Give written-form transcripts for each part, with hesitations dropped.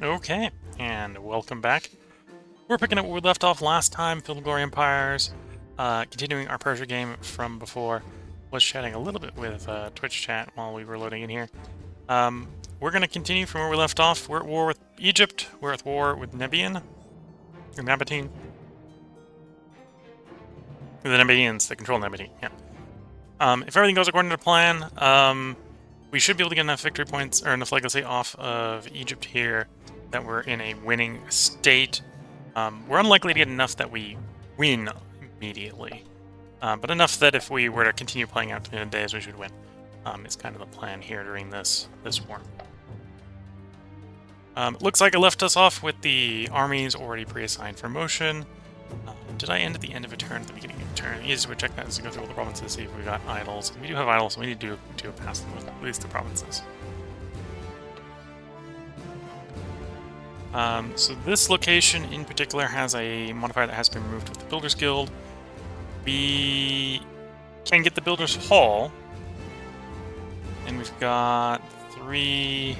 Okay, and welcome back. We're picking up where we left off last time, Field of Glory Empires. Continuing our Persia game from before. Was chatting a little bit with Twitch chat while we were loading in here. We're going to continue from where we left off. We're at war with Egypt. We're at war with Nebian. Or Nabatean. The Nabateans, they control Nabatean, yeah. If everything goes according to plan, we should be able to get enough victory points, or enough legacy off of Egypt here that we're in a winning state. We're unlikely to get enough that we win immediately, but enough that if we were to continue playing out to the end of days, we should win. Is kind of the plan here during this war. Looks like it left us off with the armies already pre-assigned for motion. Did I end at the end of a turn, at the beginning of a turn? Yes, we check that as we go through all the provinces, see if we got idols. We do have idols, so we need to do pass them with at least the provinces. So this location in particular has a modifier that has been removed with the Builders Guild. We can get the Builders Hall, and we've got 3,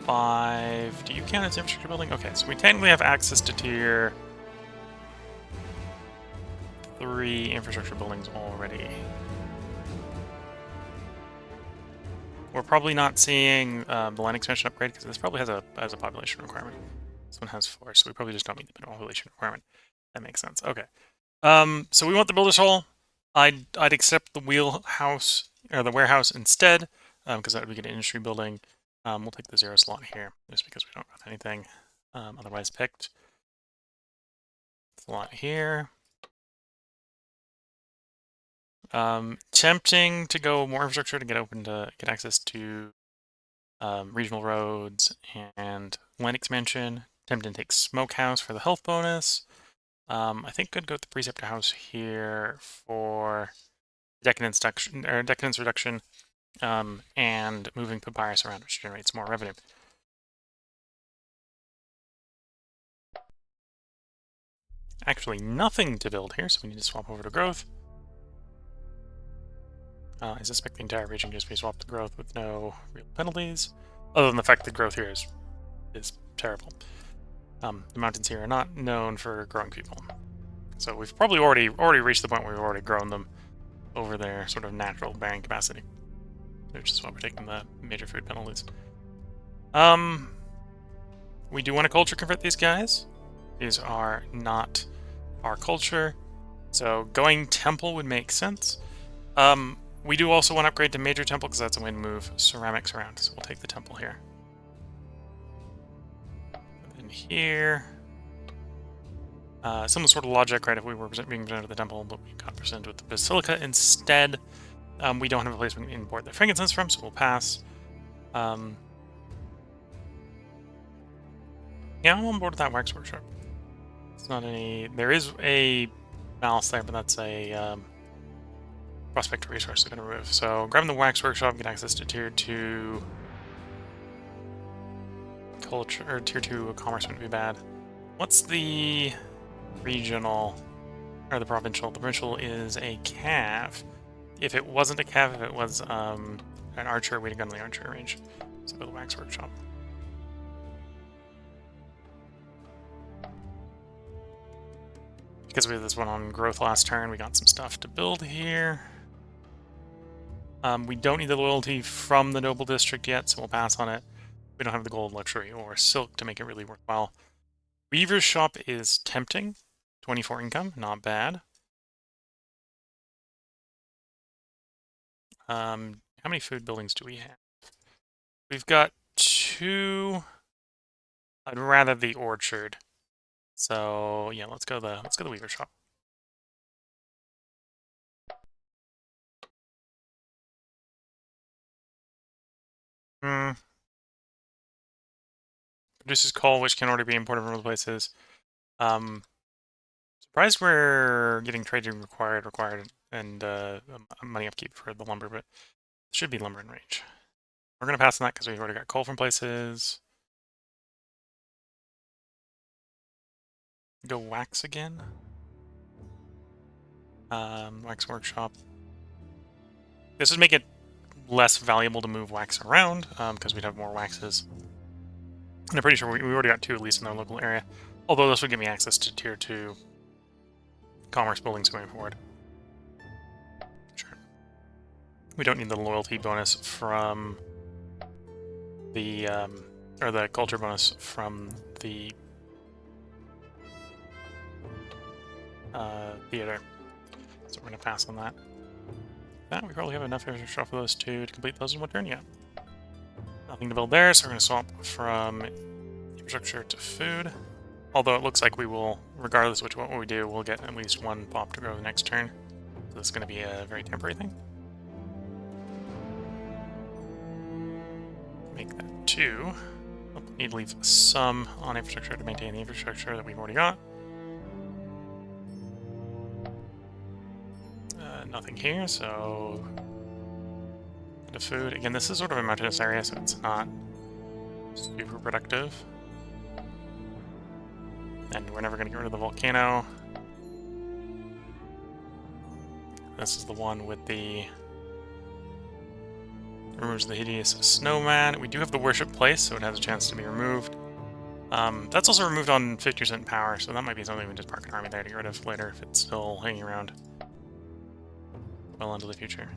5. Do you count as infrastructure building? Okay, so we technically have access to tier 3 infrastructure buildings already. We're probably not seeing the land expansion upgrade because this probably has a population requirement. This one has 4, so we probably just don't meet the population requirement. That makes sense. Okay. So we want the Builder's Hall. I'd accept the wheelhouse or the warehouse instead, because that would be good industry building. We'll take the 0 slot here just because we don't have anything otherwise picked. Slot here. Tempting to go more infrastructure to get open to get access to regional roads and land expansion. Tempting to take smokehouse for the health bonus. I think could go with the preceptor house here for decadence reduction, and moving papyrus around, which generates more revenue. Actually, nothing to build here, so we need to swap over to growth. I suspect the entire region just be swapped to growth with no real penalties, other than the fact that growth here is terrible. The mountains here are not known for growing people, so we've probably already reached the point where we've already grown them over their sort of natural bearing capacity, which is why we're taking the major food penalties. We do want to culture convert these guys. These are not our culture, so going temple would make sense. We do also want to upgrade to major temple because that's a way to move ceramics around, so we'll take the temple here. And then here, similar sort of logic, right? If we were being presented with the temple, but we got presented with the basilica instead. We don't have a place we can import the frankincense from, so we'll pass. Yeah, I'm on board with that wax workshop. It's not any. There is a balance there, but that's a prospect resource they're going to remove. So grabbing the wax workshop, get access to tier 2 culture, or tier 2 commerce wouldn't be bad. What's the regional or the provincial? The provincial is a cav. If it wasn't a cav, if it was an archer, we'd have gone to the archer range. So go to the wax workshop. Because we had this one on growth last turn, we got some stuff to build here. We don't need the loyalty from the noble district yet, so we'll pass on it. We don't have the gold, luxury, or silk to make it really worthwhile. Weaver's shop is tempting. 24 income, not bad. How many food buildings do we have? We've got 2. I'd rather the orchard. So yeah, let's go the Weaver shop. Produces coal, which can already be imported from other places. Surprised we're getting trading required, and money upkeep for the lumber, but it should be lumber in range. We're gonna pass on that because we've already got coal from places. Go wax again. Wax workshop. This would make it less valuable to move wax around, because we'd have more waxes. And I'm pretty sure we already got 2 at least in our local area. Although this would give me access to Tier 2 commerce buildings going forward. Sure. We don't need the loyalty bonus from the, or the culture bonus from the theater. So we're going to pass on that. We probably have enough infrastructure for those 2 to complete those in 1 turn, yeah. Nothing to build there, so we're going to swap from infrastructure to food. Although it looks like we will, regardless of what we do, we'll get at least 1 pop to grow the next turn. So this is going to be a very temporary thing. Make that 2. We'll need to leave some on infrastructure to maintain the infrastructure that we've already got. Nothing here, so the food. Again, this is sort of a mountainous area, so it's not super productive. And we're never going to get rid of the volcano. This is the one with the removes the hideous snowman. We do have the worship place, so it has a chance to be removed. That's also removed on 50% power, so that might be something we just park an army there to get rid of later if it's still hanging around well into the future.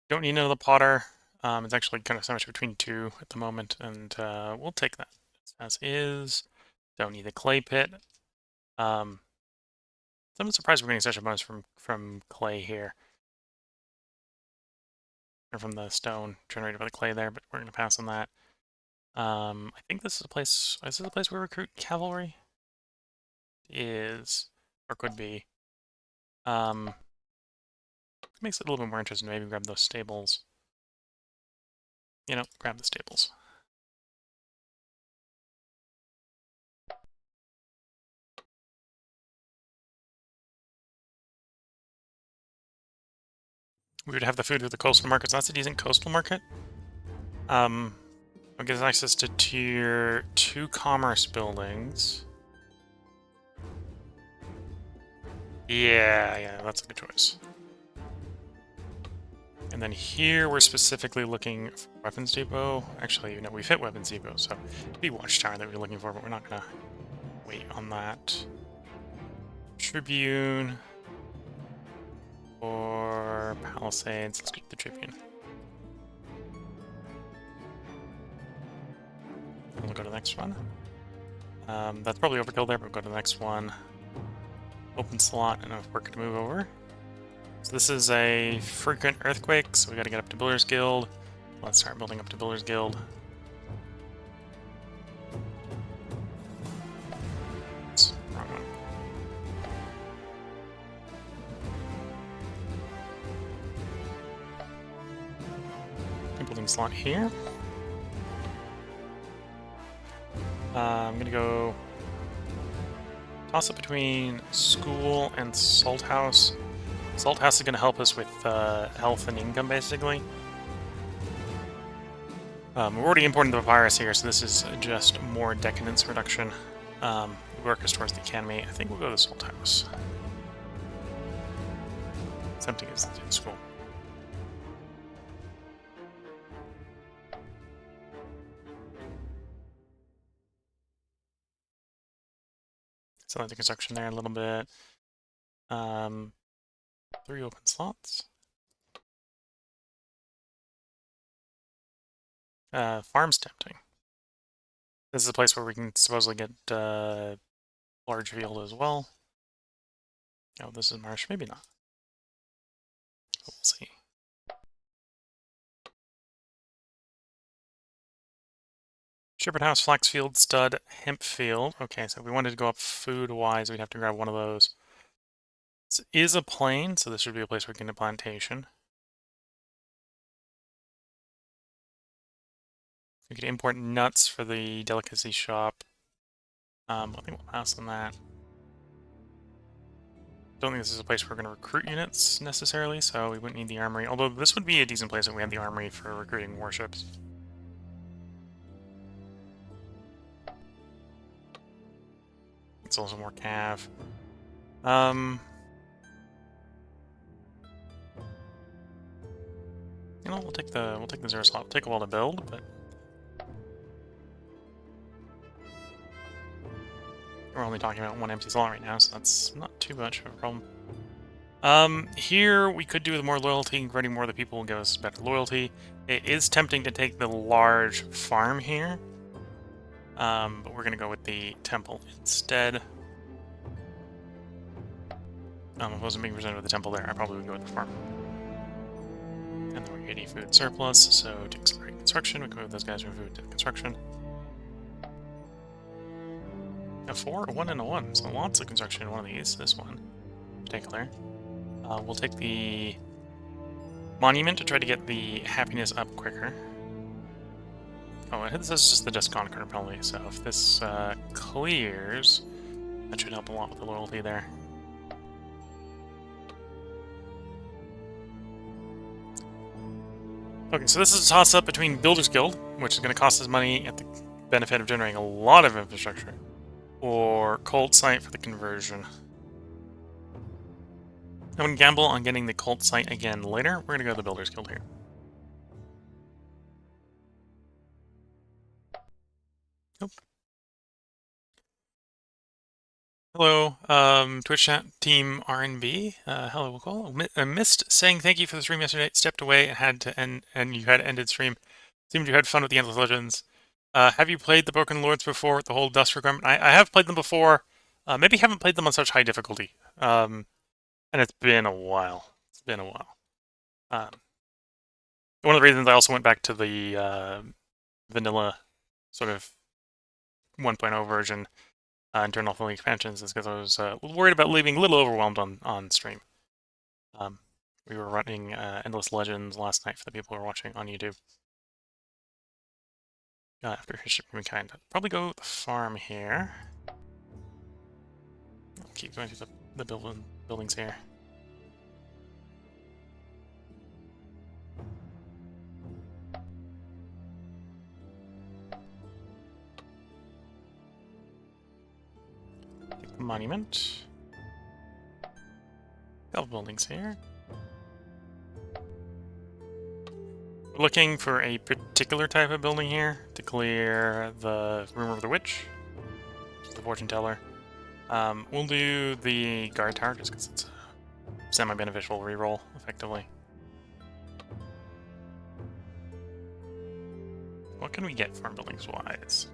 Don't need another Potter. It's actually kind of sandwiched between 2 at the moment, and we'll take that as is. Don't need the clay pit. I'm surprised we're getting such a bonus from clay here. Or from the stone generated by the clay there, but we're going to pass on that. I think this is a place. Is this a place where we recruit cavalry? Is or could be. Makes it a little bit more interesting to maybe grab those stables. You know, grab the stables. We would have the food with the coastal markets. That's a decent coastal market. It gives access to Tier 2 commerce buildings. Yeah, that's a good choice. And then here we're specifically looking for weapons depot. Actually, you know, we've hit weapons depot, so it'd be watchtower that we're looking for, but we're not gonna wait on that. Tribune or Palisades. Let's get the Tribune. And we'll go to the next one. That's probably overkill there, but we'll go to the next one. Open slot, and enough work to move over. So this is a frequent earthquake, so we gotta get up to Builder's Guild. Let's start building up to Builder's Guild. Oops, wrong one. Building slot here. I'm gonna go toss it between school and Salt House. Salt House is going to help us with health and income, basically. We're already importing the papyrus here, so this is just more decadence reduction. Work us towards the academy. I think we'll go to the Salt House. It's empty as the school. So the construction there a little bit. 3 open slots. Farm's tempting. This is a place where we can supposedly get large field as well. Oh, this is marsh. Maybe not. We'll see. Shepherd House, Flaxfield, Stud, Hempfield. Okay, so if we wanted to go up food-wise, we'd have to grab one of those. This is a plain, so this should be a place where we can get a plantation. We could import nuts for the delicacy shop. I think we'll pass on that. Don't think this is a place where we're going to recruit units necessarily, so we wouldn't need the armory. Although this would be a decent place if we had the armory for recruiting warships. It's also more cav. You know, we'll take the 0 slot. It'll take a while to build, but we're only talking about 1 empty slot right now, so that's not too much of a problem. Here we could do with more loyalty, converting more of the people will give us better loyalty. It is tempting to take the large farm here, but we're gonna go with the temple instead. If I wasn't being presented with the temple there, I probably would go with the farm. And then we're 80 food surplus, so to accelerate construction, we can move those guys from food to construction. A 4, a 1, and a 1, so lots of construction in one of these. This one, in particular. We'll take the monument to try to get the happiness up quicker. Oh, this is just the just conquer penalty, so if this clears, that should help a lot with the loyalty there. Okay, so this is a toss-up between Builders Guild, which is going to cost us money at the benefit of generating a lot of infrastructure, or Cult Site for the conversion. I'm going to gamble on getting the Cult Site again later. We're going to go to the Builders Guild here. Nope. Hello, Twitch chat team RNB. Hello, we'll call. I missed saying thank you for the stream yesterday. Stepped away and had to end, and you had ended stream. Seemed you had fun with the Endless Legends. Have you played the Broken Lords before? The whole Dust requirement. I have played them before. Maybe haven't played them on such high difficulty. And it's been a while. It's been a while. One of the reasons I also went back to the vanilla sort of 1.0 version and turned off the expansions is because I was worried about leaving a little overwhelmed on stream. We were running Endless Legends last night for the people who are watching on YouTube. After History of Humankind. Probably go with the farm here. I'll keep going through the buildings here. Take the monument. Couple buildings here. We're looking for a particular type of building here to clear the Rumor of the Witch, the Fortune Teller. We'll do the Guard Tower just because it's a semi-beneficial reroll, effectively. What can we get farm buildings-wise?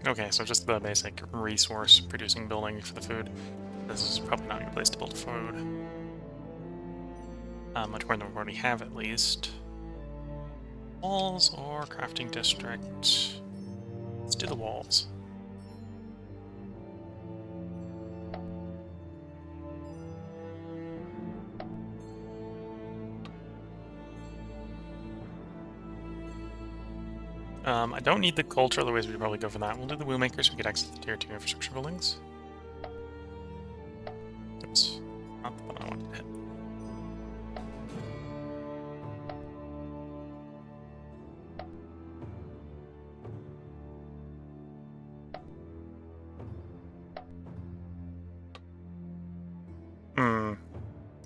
Okay, so just the basic resource-producing building for the food. This is probably not a good place to build food. Much more than we already have, at least. Walls or crafting district? Let's do the walls. I don't need the culture, otherwise we'd probably go for that. We'll do the Wheelmaker so we get access to tier 2 infrastructure buildings. Oops, not the one I wanted to hit.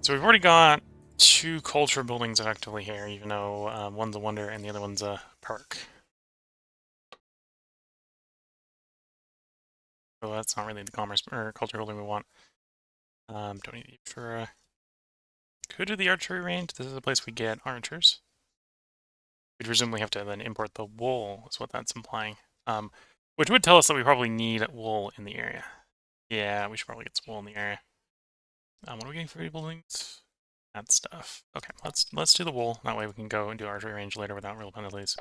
So we've already got 2 culture buildings effectively here, even though one's a wonder and the other one's a perk. So that's not really the commerce or culture building we want. Don't need it for could do the archery range. This is a place we get archers. We'd presumably have to then import the wool, is what that's implying. Which would tell us that we probably need wool in the area. Yeah, we should probably get some wool in the area. What are we getting for buildings? That stuff. Okay, let's do the wool. That way we can go and do archery range later without real penalties.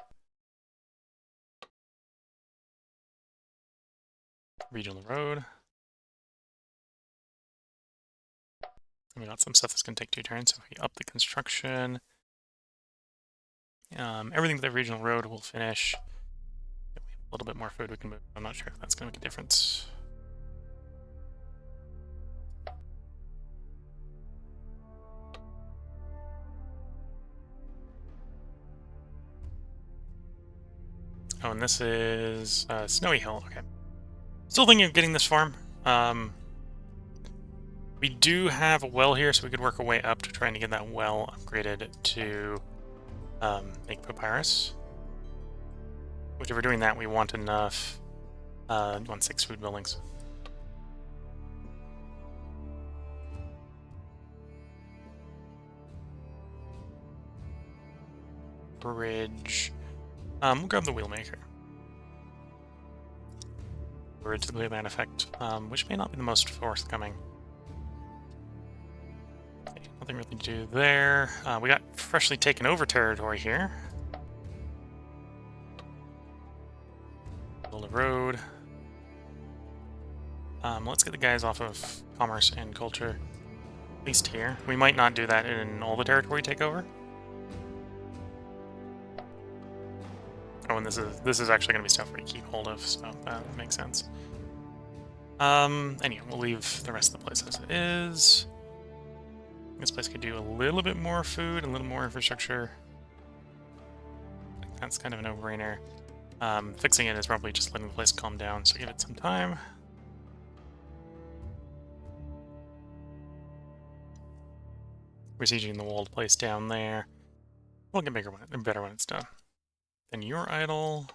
Regional road. And we got some stuff that's going to take 2 turns, so if we up the construction. Everything with the regional road will finish. If we have a little bit more food we can move. I'm not sure if that's going to make a difference. Oh, and this is Snowy Hill. Okay. Still thinking of getting this farm. We do have a well here, so we could work our way up to trying to get that well upgraded to make papyrus. Which, if we're doing that, we want enough. We want 6 food buildings. Bridge. We'll grab the wheelmaker. Bridge to the blue land effect, which may not be the most forthcoming. Okay, nothing really to do there. We got freshly taken over territory here. Build a road. Let's get the guys off of commerce and culture, at least here. We might not do that in all the territory takeover. Oh, and this is actually going to be stuff we keep hold of, so that makes sense. Anyway, we'll leave the rest of the place as it is. This place could do a little bit more food, a little more infrastructure. That's kind of a no-brainer. Fixing it is probably just letting the place calm down, so give it some time. Besieging the walled place down there. We'll get better when it's done. Then your idol.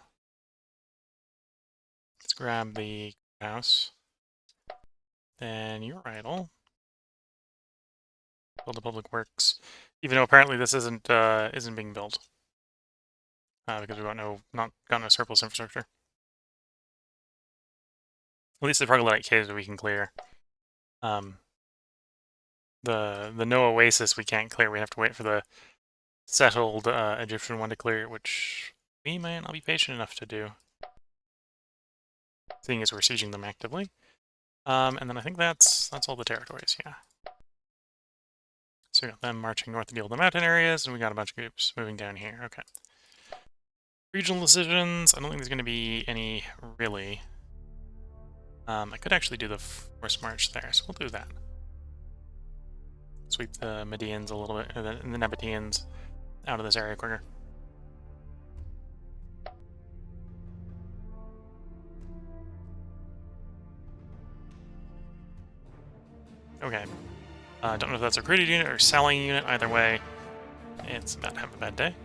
Let's grab the house. Then your idol. Build the public works. Even though apparently this isn't being built. Because we've got no surplus infrastructure. At least the troglodyte caves that we can clear. The no oasis we can't clear. We have to wait for the settled Egyptian one to clear, which we might not be patient enough to do, seeing as we're sieging them actively. And then I think that's all the territories, yeah. So we got them marching north to deal with the mountain areas, and we got a bunch of groups moving down here. Okay. Regional decisions. I don't think there's going to be any, really. I could actually do the forced march there, so we'll do that. Sweep the Medians a little bit, and the Nabateans out of this area quicker. Okay. Don't know if that's a recruited unit or selling unit. Either way, it's about to have a bad day.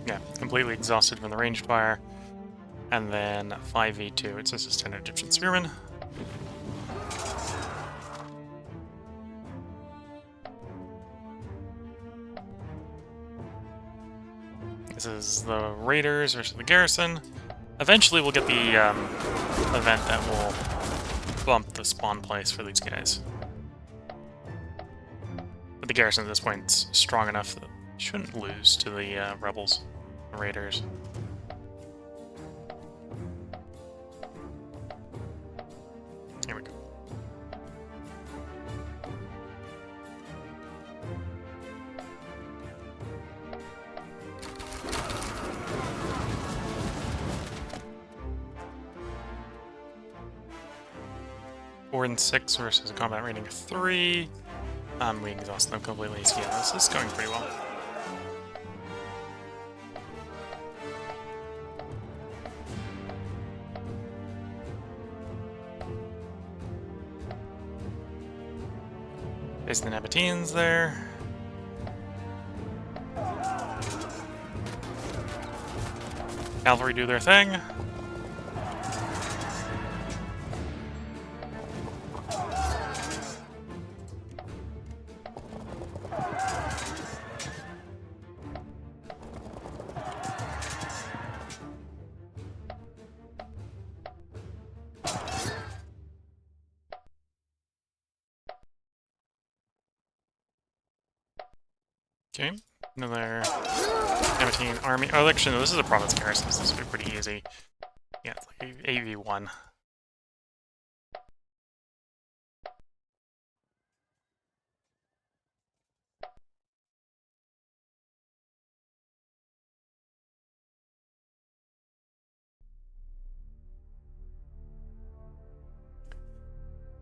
Yeah, completely exhausted from the ranged fire. And then 5v2. It's just a standard Egyptian spearman. This is the Raiders versus the Garrison. Eventually we'll get the event that will bump the spawn place for these guys. But the Garrison at this point is strong enough that it shouldn't lose to the rebels, the Raiders. Here we go. Four and 6 versus a combat rating of 3. We exhaust them completely, so yeah, this is going pretty well. Face the Nabateans there. Cavalry do their thing. Okay, another Nabatean army. Oh, actually, no, this is a province garrison, so this will be pretty easy. Yeah, it's like 8v1.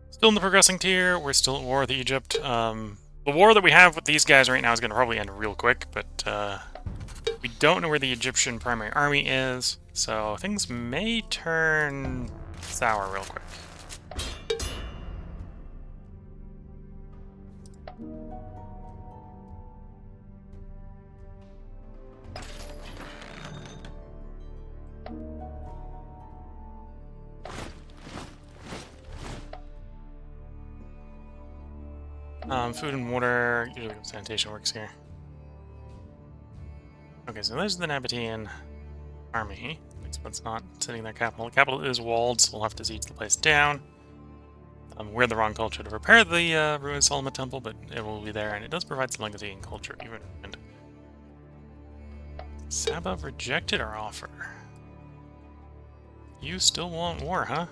Still in the progressing tier, we're still at war with Egypt. The war that we have with these guys right now is going to probably end real quick, but We don't know where the Egyptian primary army is, so things may turn sour real quick. Food and water, usually sanitation works here. Okay, so there's the Nabatean army. But it's not sitting in their capital. The capital is walled, so we'll have to siege the place down. We're the wrong culture to repair the ruined Solomon Temple, but it will be there, and it does provide some legacy and culture. Even and Saba rejected our offer. You still want war, huh?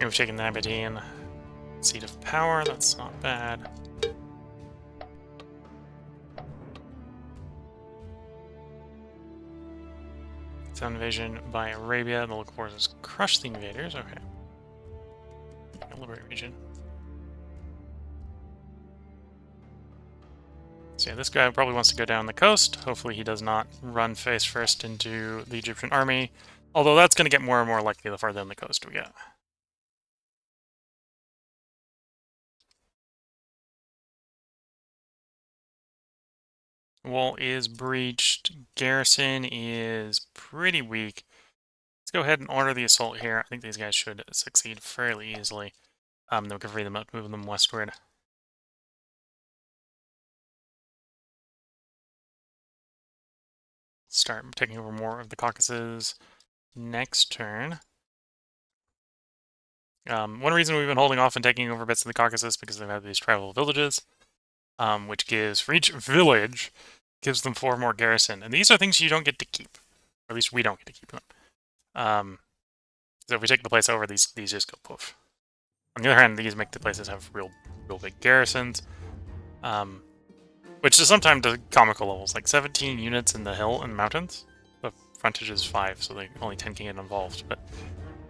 We've taken the Nabatean seat of power. That's not bad. Sound invasion by Arabia. The look for is crush the invaders. Okay. Liberate region. So yeah, this guy probably wants to go down the coast. Hopefully he does not run face first into the Egyptian army. Although that's going to get more and more likely the farther down the coast we get. Wall is breached. Garrison is pretty weak. Let's go ahead and order the assault here. I think these guys should succeed fairly easily. Then we can free them up, move them westward. Start taking over more of the Caucasus next turn. One reason we've been holding off and taking over bits of the Caucasus because they've had these tribal villages, which gives, for each village, gives them 4 more garrison. And these are things you don't get to keep. Or at least we don't get to keep them. So if we take the place over, these just go poof. On the other hand, these make the places have real big garrisons. Which is sometimes to comical levels, like 17 units in the hill and mountains. The frontage is 5, so only 10 can get involved. But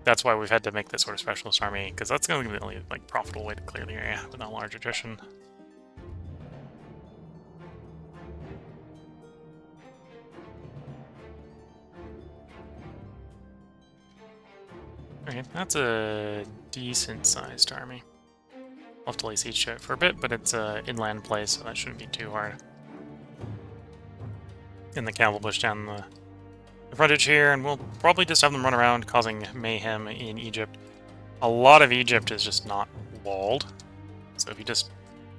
that's why we've had to make this sort of specialist army, because that's going to be the only profitable way to clear the area without large attrition. Okay, that's a decent-sized army. I'll have to lay siege to it for a bit, but it's an inland place, so that shouldn't be too hard. And the cav will push down the frontage here, and we'll probably just have them run around, causing mayhem in Egypt. A lot of Egypt is just not walled, so if you just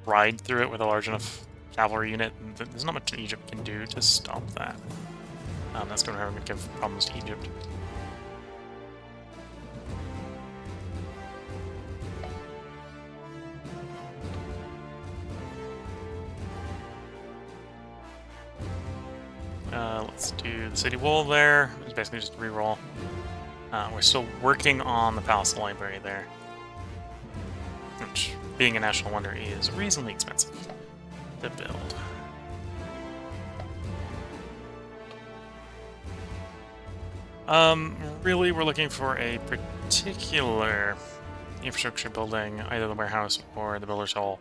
ride through it with a large enough cavalry unit, there's not much Egypt can do to stop that. That's going to give problems to Egypt. Let's do the city wall there. It's basically just a reroll. We're still working on the Palace Library there, which, being a national wonder, is reasonably expensive to build. Really, we're looking for a particular infrastructure building, either the warehouse or the builder's hall.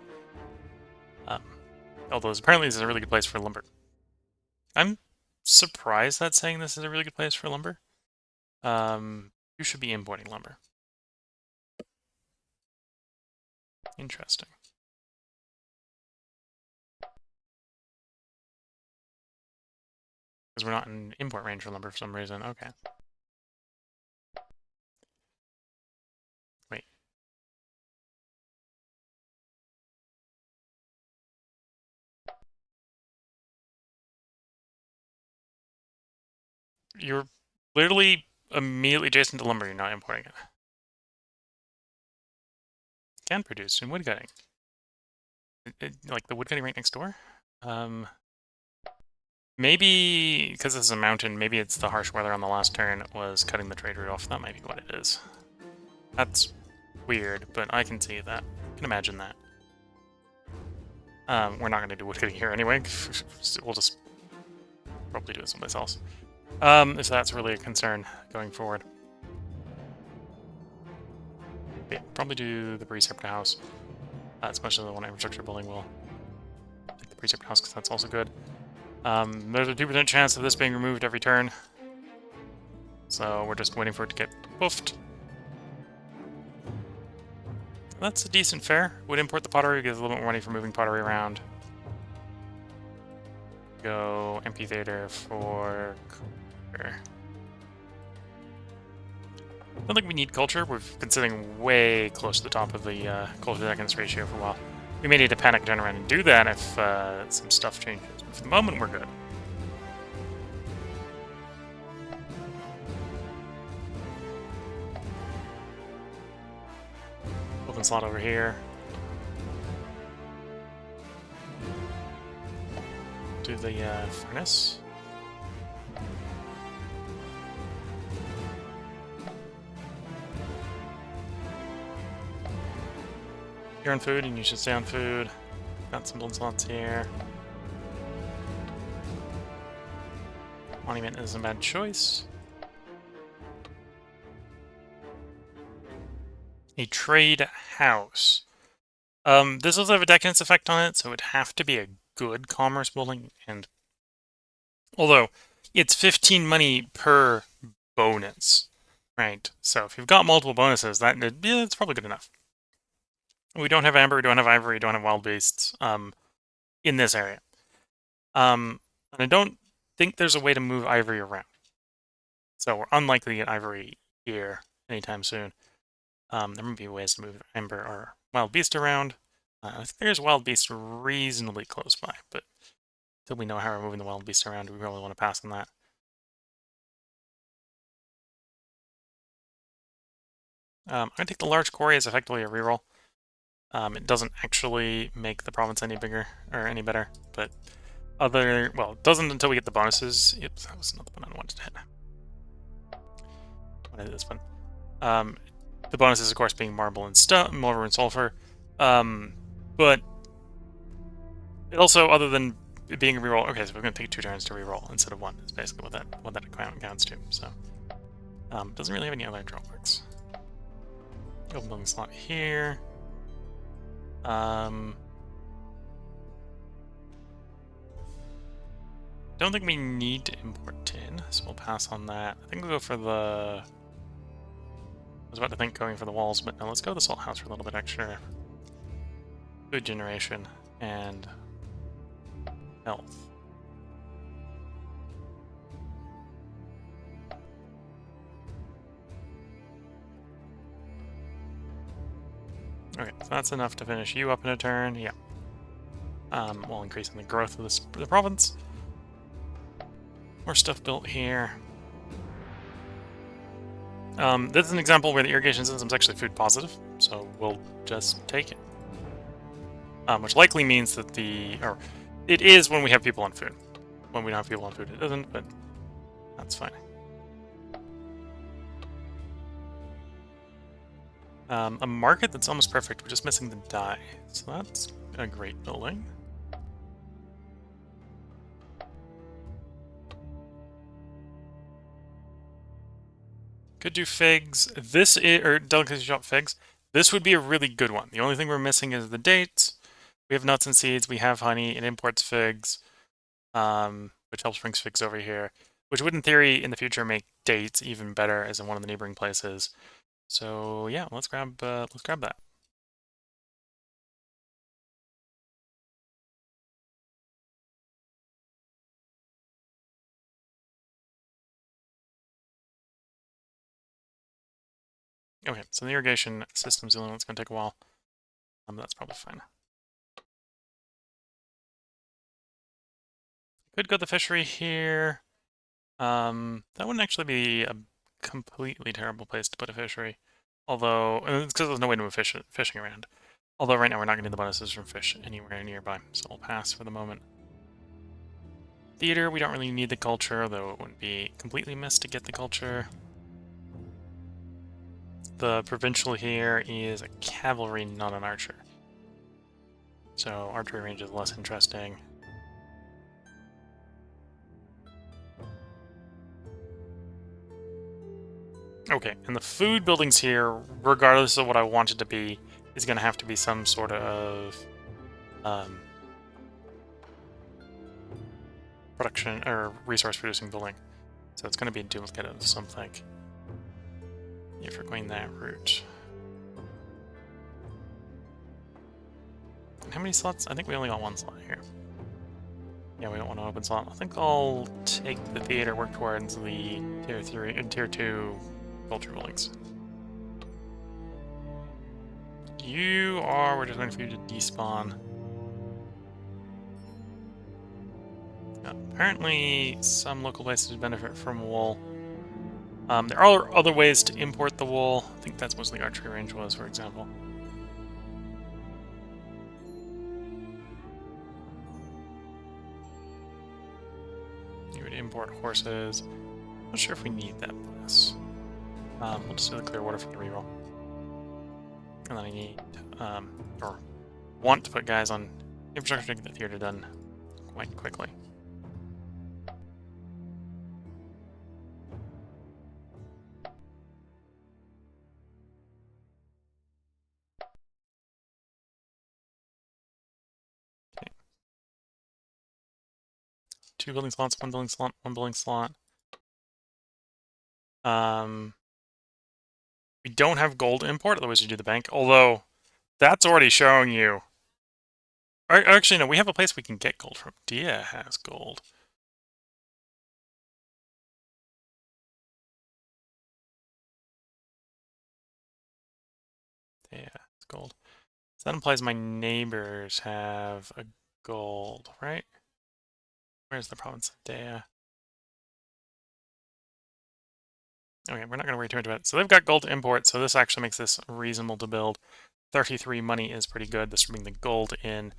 Although apparently this is a really good place for lumber. I'm surprised that's saying this is a really good place for lumber. You should be importing lumber. Interesting. Because we're not in import range for lumber for some reason. Okay. Wait. You're literally immediately adjacent to lumber, you're not importing it. Can produce in woodcutting. Like the woodcutting right next door? Maybe, because this is a mountain, maybe it's the harsh weather on the last turn was cutting the trade route off. That might be what it is. That's weird, but I can see that. I can imagine that. We're not going to do woodcutting here anyway. We'll just probably do it someplace else. So that's really a concern going forward. Yeah, probably do the Precept House, especially the one infrastructure building will take the Precept House, because that's also good. There's a 2% chance of this being removed every turn, so we're just waiting for it to get poofed. That's a decent fare. Would import the pottery, gives a little bit more money for moving pottery around. Go amphitheater for culture. I don't think we need culture. We've been sitting way close to the top of the culture decadence ratio for a while. We may need to panic turn around and do that if some stuff changes. But for the moment, we're good. Open slot over here. Do the furnace. You're on food, and you should stay on food. Got some build slots here. Monument isn't a bad choice. A trade house. This does have a decadence effect on it, so it would have to be a good commerce building. And although it's 15 money per bonus, right? So if you've got multiple bonuses, it's probably good enough. We don't have amber, we don't have ivory, we don't have wild beasts in this area. And I don't think there's a way to move ivory around. So we're unlikely to get ivory here anytime soon. There might be ways to move amber or wild beast around. I think there's wild beast reasonably close by, but until we know how we're moving the wild beast around, we really want to pass on that. I'm going to take the large quarry as effectively a reroll. It doesn't actually make the province any bigger or any better, but well, it doesn't until we get the bonuses. Oops, that was not the one I wanted to hit. What is this one? The bonuses, of course, being marble and marble and sulfur. But it also, other than it being a reroll, okay, so we're going to take 2 turns to reroll instead of 1. Is basically what that counts to. So, doesn't really have any other drawbacks. Open building slot here. Don't think we need to import tin, so we'll pass on that. I think we'll go for the... I was about to think going for the walls, but no, let's go to the salt house for a little bit extra. Food generation and health. Okay, so that's enough to finish you up in a turn, yeah. While increasing the growth of the province. More stuff built here. This is an example where the irrigation system is actually food positive, so we'll just take it. Which likely means that it is when we have people on food. When we don't have people on food, it isn't, but that's fine. A market that's almost perfect. We're just missing the dye, so that's a great building. Could do figs. Or delicacy shop figs. This would be a really good one. The only thing we're missing is the dates. We have nuts and seeds. We have honey. It imports figs, which helps bring figs over here. Which would, in theory, in the future, make dates even better as in one of the neighboring places. So yeah, let's grab that. Okay, so the irrigation system's the only one that's going to take a while. That's probably fine. Could go the fishery here. That wouldn't actually be a completely terrible place to put a fishery. Although, it's because there's no way to move fishing around. Although right now we're not getting the bonuses from fish anywhere nearby, so we'll pass for the moment. Theater, we don't really need the culture, though it wouldn't be completely missed to get the culture. The provincial here is a cavalry, not an archer. So archery range is less interesting. Okay, and the food buildings here, regardless of what I want it to be, is going to have to be some sort of production or resource producing building. So it's going to be a duplicate of something if you're going that route. And how many slots? I think we only got one slot here. Yeah, we don't want an open slot. I think I'll take the theater, work towards the tier 3 and tier 2 culture buildings. We're just waiting for you to despawn. Apparently, some local places benefit from wool. There are other ways to import the wool. I think that's mostly archery range was, for example. You would import horses. Not sure if we need that for this. We'll just do the clear water for the reroll. And then I need, or want to put guys on infrastructure to get the theater done quite quickly. Okay. 2 building slots, 1 building slot, 1 building slot. We don't have gold import, otherwise you do the bank, although that's already showing you. Actually, no, we have a place we can get gold from. Dia has gold. Yeah, it's gold. So that implies my neighbors have a gold, right? Where's the province of Dea? Okay, we're not going to worry too much about it. So they've got gold to import, so this actually makes this reasonable to build. 33 money is pretty good. This would bring the gold in.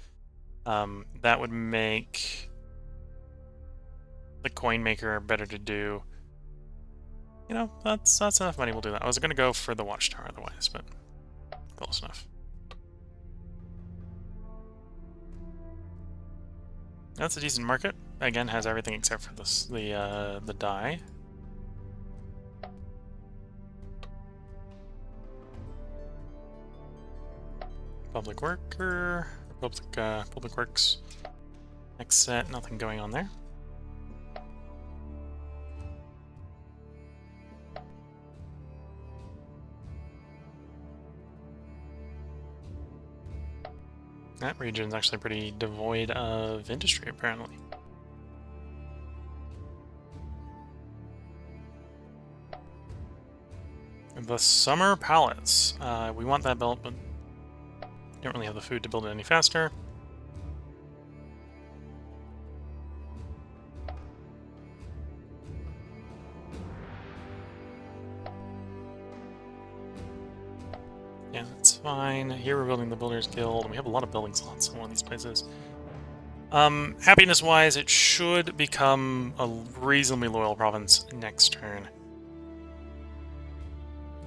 That would make the coin maker better to do. You know, that's enough money. We'll do that. I was going to go for the watchtower otherwise, but close enough. That's a decent market. Again, has everything except for this, the dye. Public worker, public works. Next set, nothing going on there. That region's actually pretty devoid of industry, apparently. The Summer Palace. We want that built, but don't really have the food to build it any faster. Yeah, that's fine. Here we're building the Builders Guild, and we have a lot of building slots in one of these places. Happiness-wise, it should become a reasonably loyal province next turn.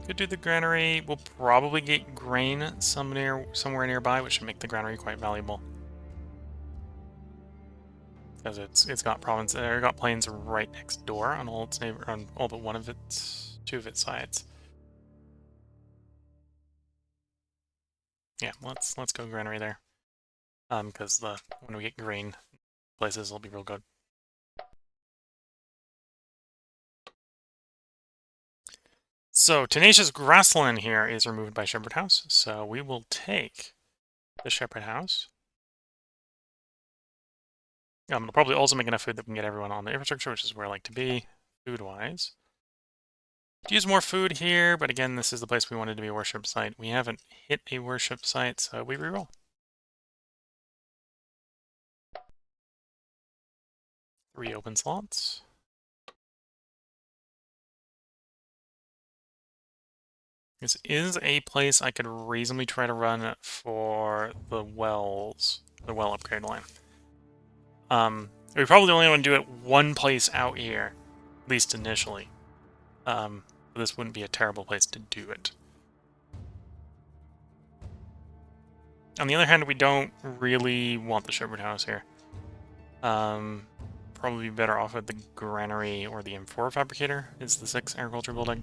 Could do the granary. We'll probably get grain somewhere nearby, which should make the granary quite valuable. Because it's got got plains right next door on all its neighbor, on all but two of its sides. Yeah, let's go granary there. Because when we get grain places, will be real good. So Tenacious Grassland here is removed by Shepherd House, so we will take the Shepherd House. It'll probably also make enough food that we can get everyone on the infrastructure, which is where I like to be, food-wise. Use more food here, but again, this is the place we wanted to be a worship site. We haven't hit a worship site, so we reroll. 3 open slots. This is a place I could reasonably try to run for the well upgrade line. We probably only want to do it one place out here, at least initially. This wouldn't be a terrible place to do it. On the other hand, we don't really want the Shepherd House here. Probably be better off with the Granary or the M4 Fabricator is the 6 agriculture building.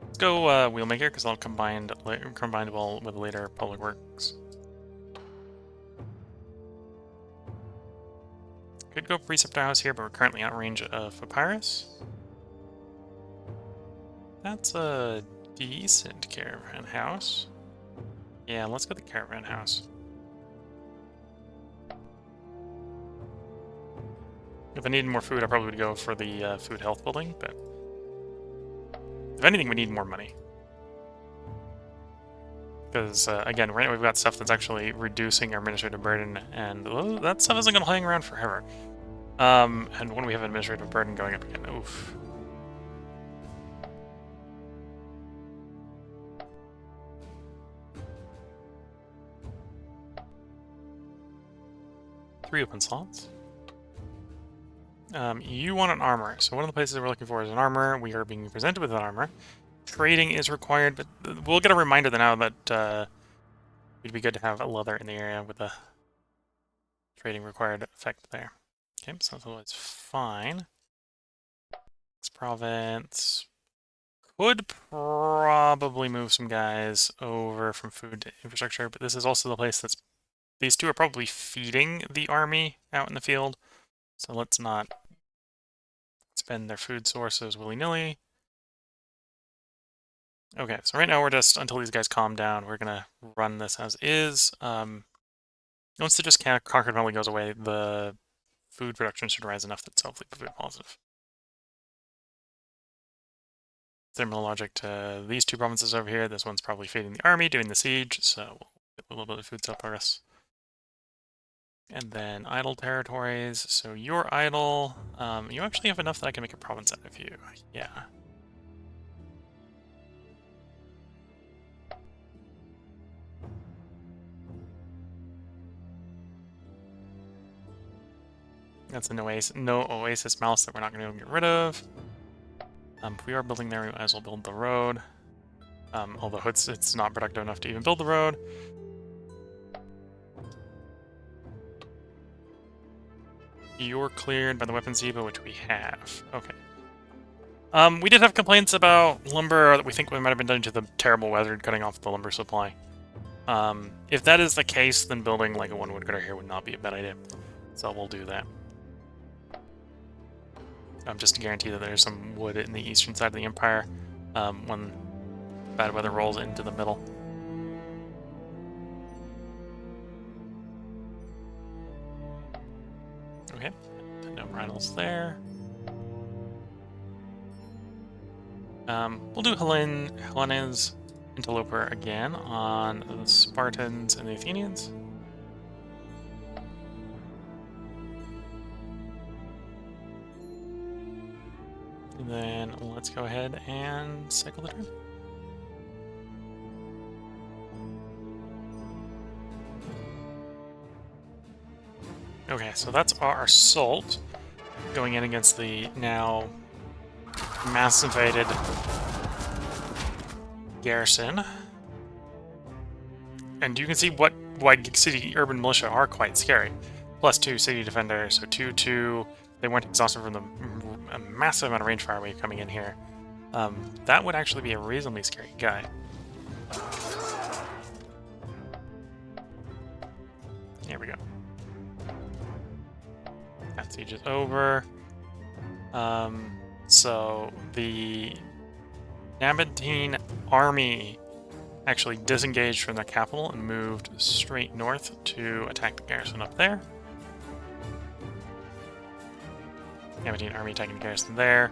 Let's go Wheelmaker, because I'll combine well with later Public Works. Could go Preceptor House here, but we're currently out of range of Papyrus. That's a decent caravan house. Yeah, let's go to the caravan house. If I needed more food, I probably would go for the food health building, but if anything, we need more money. Because, again, right now we've got stuff that's actually reducing our administrative burden, and that stuff isn't going to hang around forever. And when we have administrative burden going up again, oof. Three open slots. You want an armor. So one of the places that we're looking for is an armor. We are being presented with an armor. Trading is required, but we'll get a reminder now that it'd be good to have a leather in the area with a trading required effect there. Okay, so that's always fine. This province could probably move some guys over from food to infrastructure, but this is also the place that's... These two are probably feeding the army out in the field, so let's not spend their food sources willy-nilly. Okay, so right now we're just, until these guys calm down, we're going to run this as is. Once the just conquered only goes away, the food production should rise enough that it's hopefully food positive. Similar logic to these two provinces over here. This one's probably feeding the army, doing the siege, so we'll get a little bit of food sale progress. And then idle territories. So you're idle. You actually have enough that I can make a province out of you. Yeah. That's an oasis, no oasis mouse that we're not going to get rid of. If we are building there, we might as well build the road. Although it's not productive enough to even build the road. You're cleared by the weapons depot, which we have. Okay. We did have complaints about lumber that we think we might have been done to the terrible weather cutting off the lumber supply. If that is the case, then building like a one woodcutter here would not be a bad idea. So we'll do that. Just to guarantee that there's some wood in the eastern side of the empire when bad weather rolls into the middle. Okay, no bridles there. We'll do Helena's interloper again on the Spartans and the Athenians. And then let's go ahead and cycle the turn. Okay, so that's our assault going in against the now massivated garrison. And you can see why city urban militia are quite scary. +2 city defender, so 2/2. They weren't exhausted from a massive amount of range fire wave coming in here. That would actually be a reasonably scary guy. Here we go. That siege is over. So the Nabantine army actually disengaged from their capital and moved straight north to attack the garrison up there. Nabantine army attacking the garrison there.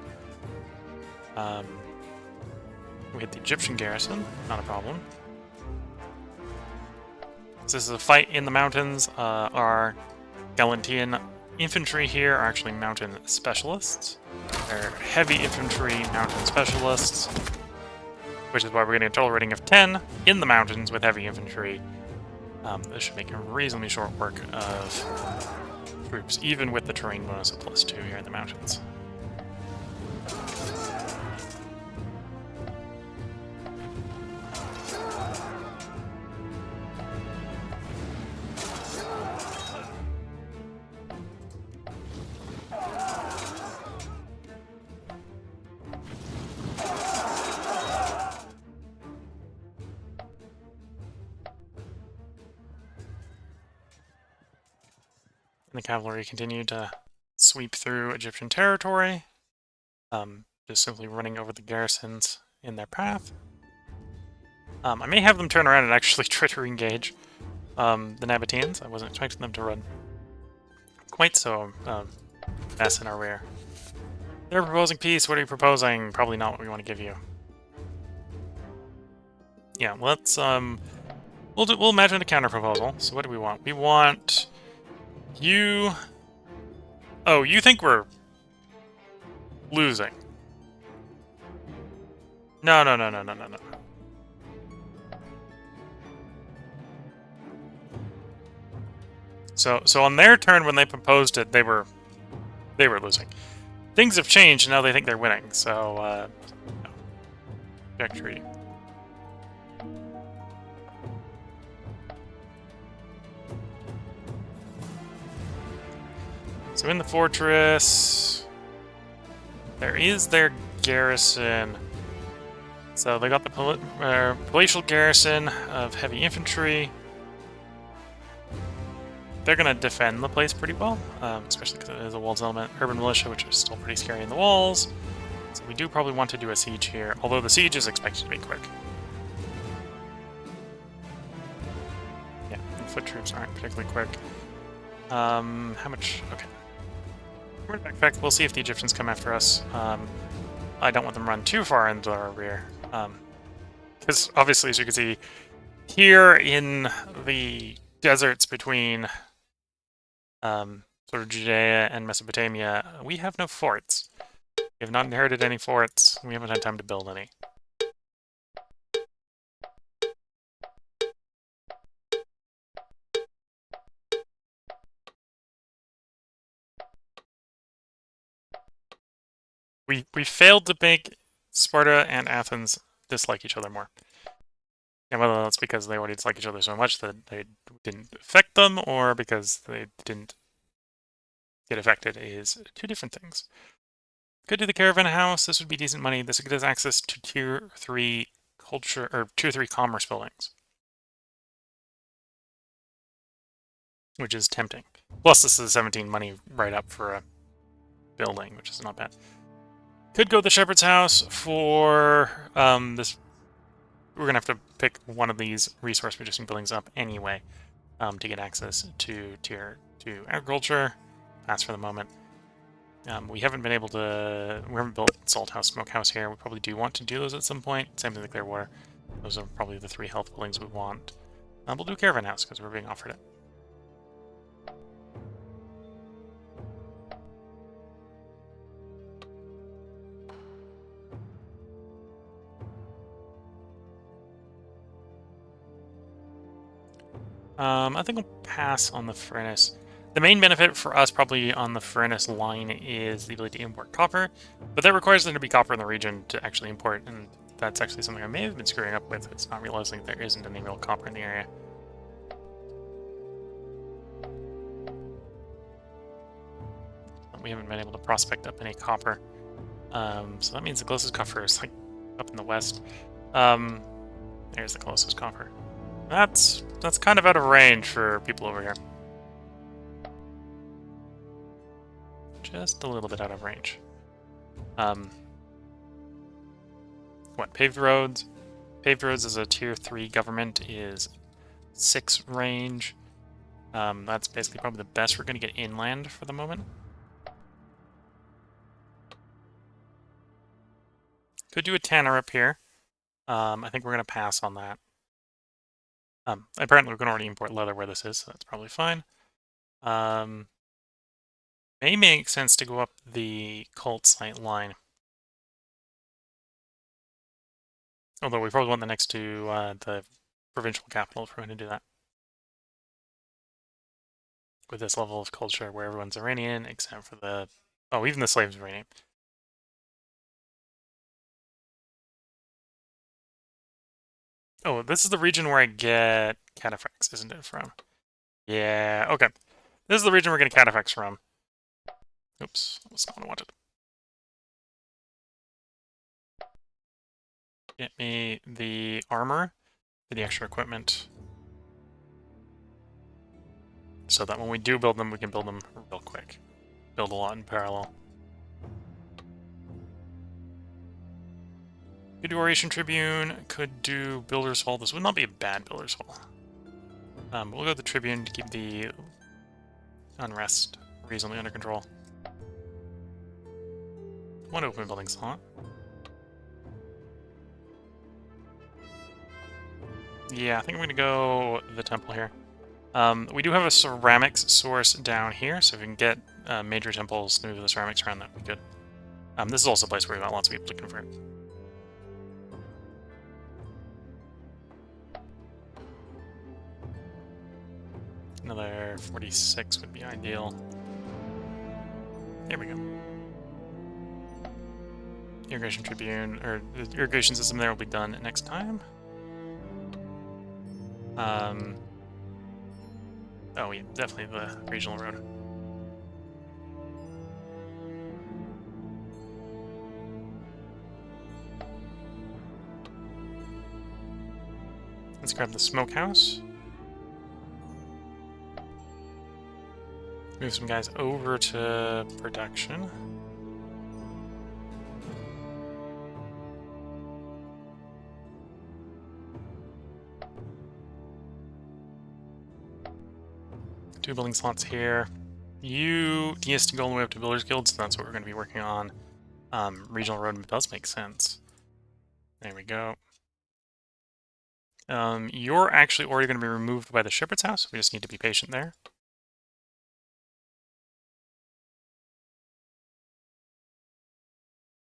We hit the Egyptian garrison, not a problem. So this is a fight in the mountains. Our Galantean infantry here are actually mountain specialists. They're heavy infantry mountain specialists, which is why we're getting a total rating of 10 in the mountains with heavy infantry. This should make a reasonably short work of troops, even with the terrain bonus of +2 here in the mountains. the cavalry continue to sweep through Egyptian territory, just simply running over the garrisons in their path. I may have them turn around and actually try to engage the Nabateans. I wasn't expecting them to run quite so fast in our rear. They're proposing peace. What are you proposing? Probably not what we want to give you. Yeah, let's we'll imagine a counter proposal. So what do we want? We want you. Oh, you think we're losing? No, no, no, no, no, no, no. So on their turn when they proposed it, they were losing. Things have changed, and now they think they're winning, so, no. Check treaty. So in the fortress, there is their garrison. So they got the palatial garrison of heavy infantry. They're going to defend the place pretty well, especially because it is a walls element. Urban militia, which is still pretty scary in the walls. So we do probably want to do a siege here, although the siege is expected to be quick. Yeah, the foot troops aren't particularly quick. How much? Okay. We're in fact, we'll see if the Egyptians come after us. I don't want them to run too far into our rear. Because obviously, as you can see, here in the deserts between sort of Judea and Mesopotamia, we have no forts. We have not inherited any forts. We haven't had time to build any. We failed to make Sparta and Athens dislike each other more. And whether that's because they already dislike each other so much that they didn't affect them, or because they didn't get affected, is two different things. Could do the caravan house. This would be decent money. This would give us access to tier 3 culture, or tier 3 commerce buildings, which is tempting. Plus, this is 17 money right up for a building, which is not bad. Could go the shepherd's house for this. We're gonna have to pick one of these resource-producing buildings up anyway to get access to tier 2 agriculture. Pass for the moment. We haven't been able to. We haven't built salt house, smoke house here. We probably do want to do those at some point. Same thing with Clearwater. Those are probably the 3 health buildings we want. We'll do caravan house because we're being offered it. I think we'll pass on the furnace. The main benefit for us probably on the furnace line is the ability to import copper, but that requires there to be copper in the region to actually import, and that's actually something I may have been screwing up with. It's not realizing there isn't any real copper in the area. We haven't been able to prospect up any copper. So that means the closest copper is like up in the west. There's the closest copper. That's kind of out of range for people over here. Just a little bit out of range. What, paved roads? Paved roads as a tier 3 government is 6 range. That's basically probably the best we're going to get inland for the moment. Could do a tanner up here. I think we're going to pass on that. Apparently we can already import leather where this is, so that's probably fine. May make sense to go up the cult site line. Although we probably want the next to the provincial capital if we're going to do that. With this level of culture where everyone's Iranian, except for the... Oh, even the slaves are Iranian. Oh, this is the region where I get cataphracts, isn't it, from? Yeah, okay. This is the region we're getting cataphracts from. Oops, that's not what I wanted. Get me the armor for the extra equipment. so that when we do build them, we can build them real quick. Build a lot in parallel. Could do Oration Tribune, could do Builder's Hall. This would not be a bad Builder's Hall. But we'll go with the Tribune to keep the unrest reasonably under control. One open building slot. Yeah, I think I'm going to go the temple here. We do have a ceramics source down here, so if we can get major temples to move the ceramics around, that would be good. This is also a place where we've got lots of people to convert. Another 46 would be ideal. There we go. Irrigation Tribune, or the irrigation system there will be done next time. Oh yeah, definitely the regional road. Let's grab the smokehouse. Move some guys over to production. Two building slots here. You he has to go all the way up to Builders Guild, so that's what we're going to be working on. Regional road does make sense. There we go. You're actually already going to be removed by the Shepherd's House. We just need to be patient there.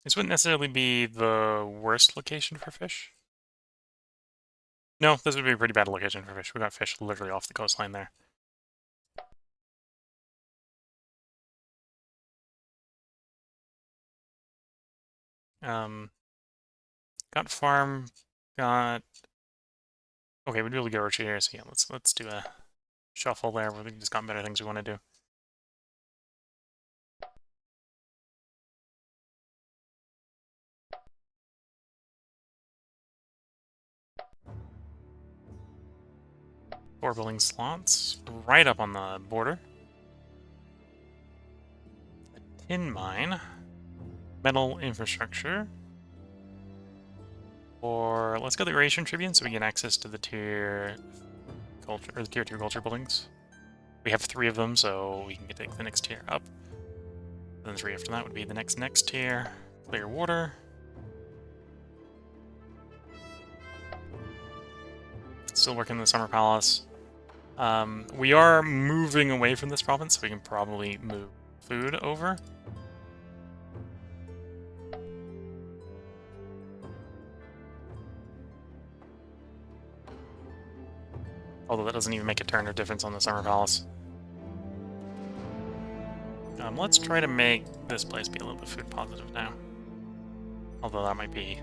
This wouldn't necessarily be the worst location for fish. No, this would be a pretty bad location for fish. We got fish literally off the coastline there. Got farm, got... Okay, we'd be able to get orchard here, so yeah, let's do a shuffle there. We've just got better things we want to do. Four building slots, right up on the border. A tin mine. Metal infrastructure. Or let's go the Oration Tribune so we get access to the tier culture or the tier 2 culture buildings. We have 3 of them, so we can take the next tier up. Then 3 after that would be the next tier. Clear water. Still working in the Summer Palace. We are moving away from this province, so we can probably move food over. Although that doesn't even make a turn or difference on the Summer Palace. Let's try to make this place be a little bit food positive now. Although that might be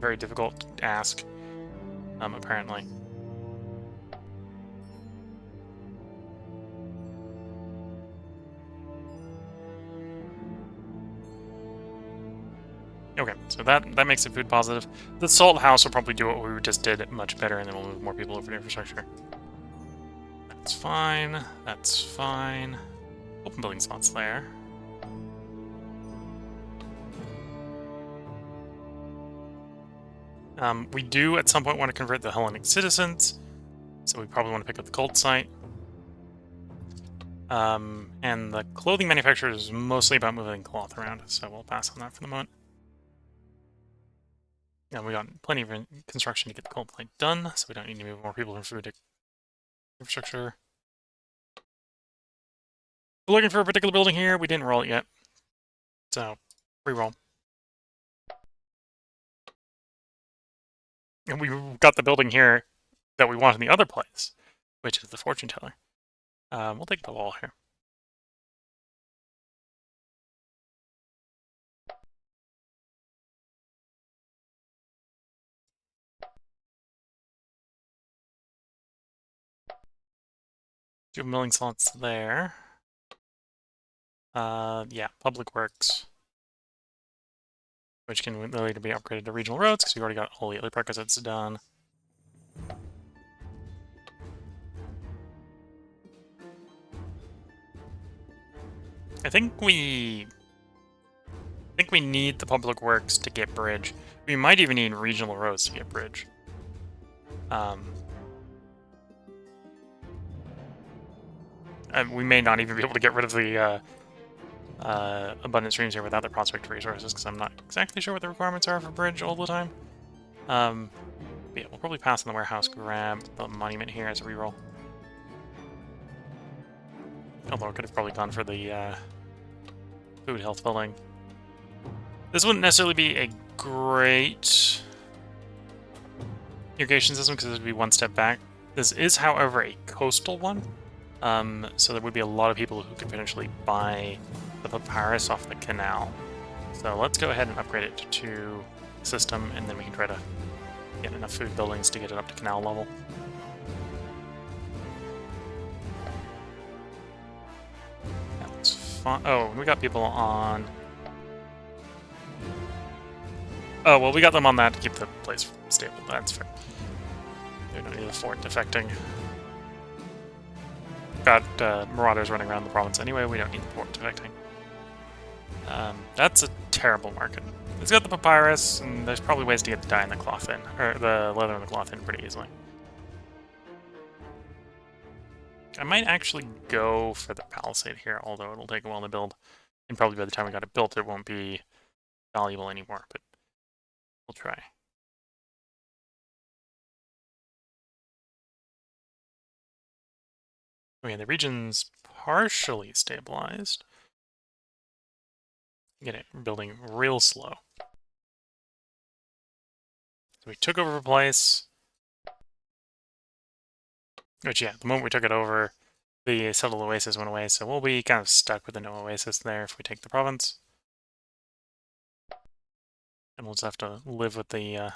very difficult to ask, apparently. Okay, so that makes it food positive. The salt house will probably do what we just did much better, and then we'll move more people over to infrastructure. That's fine. That's fine. Open building slots there. We do at some point want to convert the Hellenic citizens, so we probably want to pick up the cult site. And the clothing manufacturer is mostly about moving cloth around, so we'll pass on that for the moment. Yeah, we got plenty of construction to get the cult site done, so we don't need to move more people from food to infrastructure. We're looking for a particular building here. We didn't roll it yet, so re-roll. And we got the building here that we want in the other place, which is the fortune teller. We'll take the wall here. Two milling slots there. Yeah, public works, which can later be upgraded to regional roads because we already got all the other prerequisites done. I think we need the public works to get bridge. We might even need regional roads to get bridge. We may not even be able to get rid of the abundant streams here without the prospect resources, because I'm not exactly sure what the requirements are for bridge all the time. Yeah, we'll probably pass in the warehouse, grab the monument here as a reroll. Although I could have probably gone for the food health building. This wouldn't necessarily be a great irrigation system because it would be one step back. This is, however, a coastal one. So there would be a lot of people who could potentially buy the papyrus off the canal. So let's go ahead and upgrade it to system, and then we can try to get enough food buildings to get it up to canal level. That looks fun. Oh, we got people on... Oh, well, we got them on that to keep the place stable. That's fair. We don't need the fort defecting. Got marauders running around the province anyway. We don't need the fort defecting. That's a terrible market. It's got the papyrus, and there's probably ways to get the dye and the cloth in, or the leather and the cloth in pretty easily. I might actually go for the palisade here, although it'll take a while to build, and probably by the time we got it built, it won't be valuable anymore, but we'll try. Okay, the region's partially stabilized. Get it building real slow. So we took over a place, which, yeah, the moment we took it over, the settled oasis went away, so we'll be kind of stuck with the no oasis there if we take the province. And we'll just have to live with the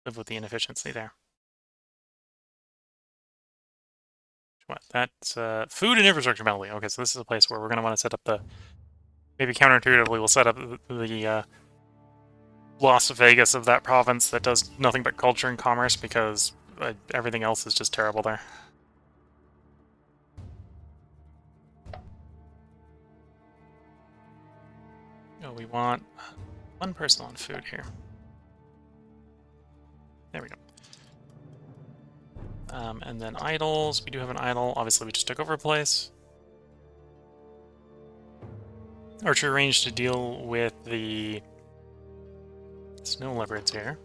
inefficiency there. What? That's food and infrastructure penalty. Okay, so this is a place where we're going to want to set up the... Maybe counterintuitively, we'll set up the Las Vegas of that province that does nothing but culture and commerce, because everything else is just terrible there. Oh, we want one person on food here. There we go. And then idols. We do have an idol. Obviously, we just took over a place. Archer range to deal with the snow leopards here.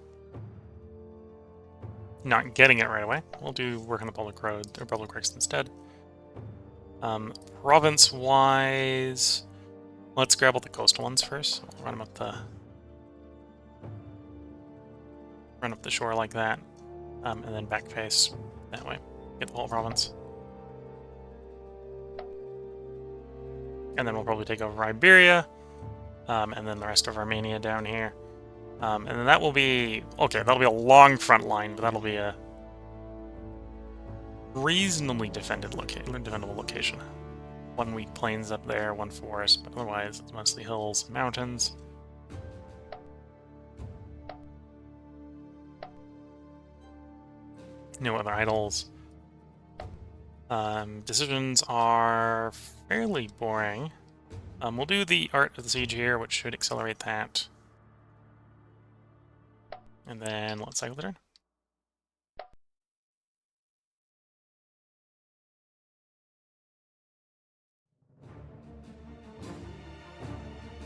Not getting it right away. We'll do work on the public road or public works instead. Province-wise, let's grab all the coastal ones first. We'll run them up the shore like that, and then back face that way. Get the whole province. And then we'll probably take over Iberia, and then the rest of Armenia down here. And then that will be... Okay, that'll be a long front line, but that'll be a reasonably defendable location. One weak plains up there, one forest, but otherwise it's mostly hills and mountains. No other idols. Decisions are fairly boring. We'll do the Art of the Siege here, which should accelerate that. And then let's cycle the turn.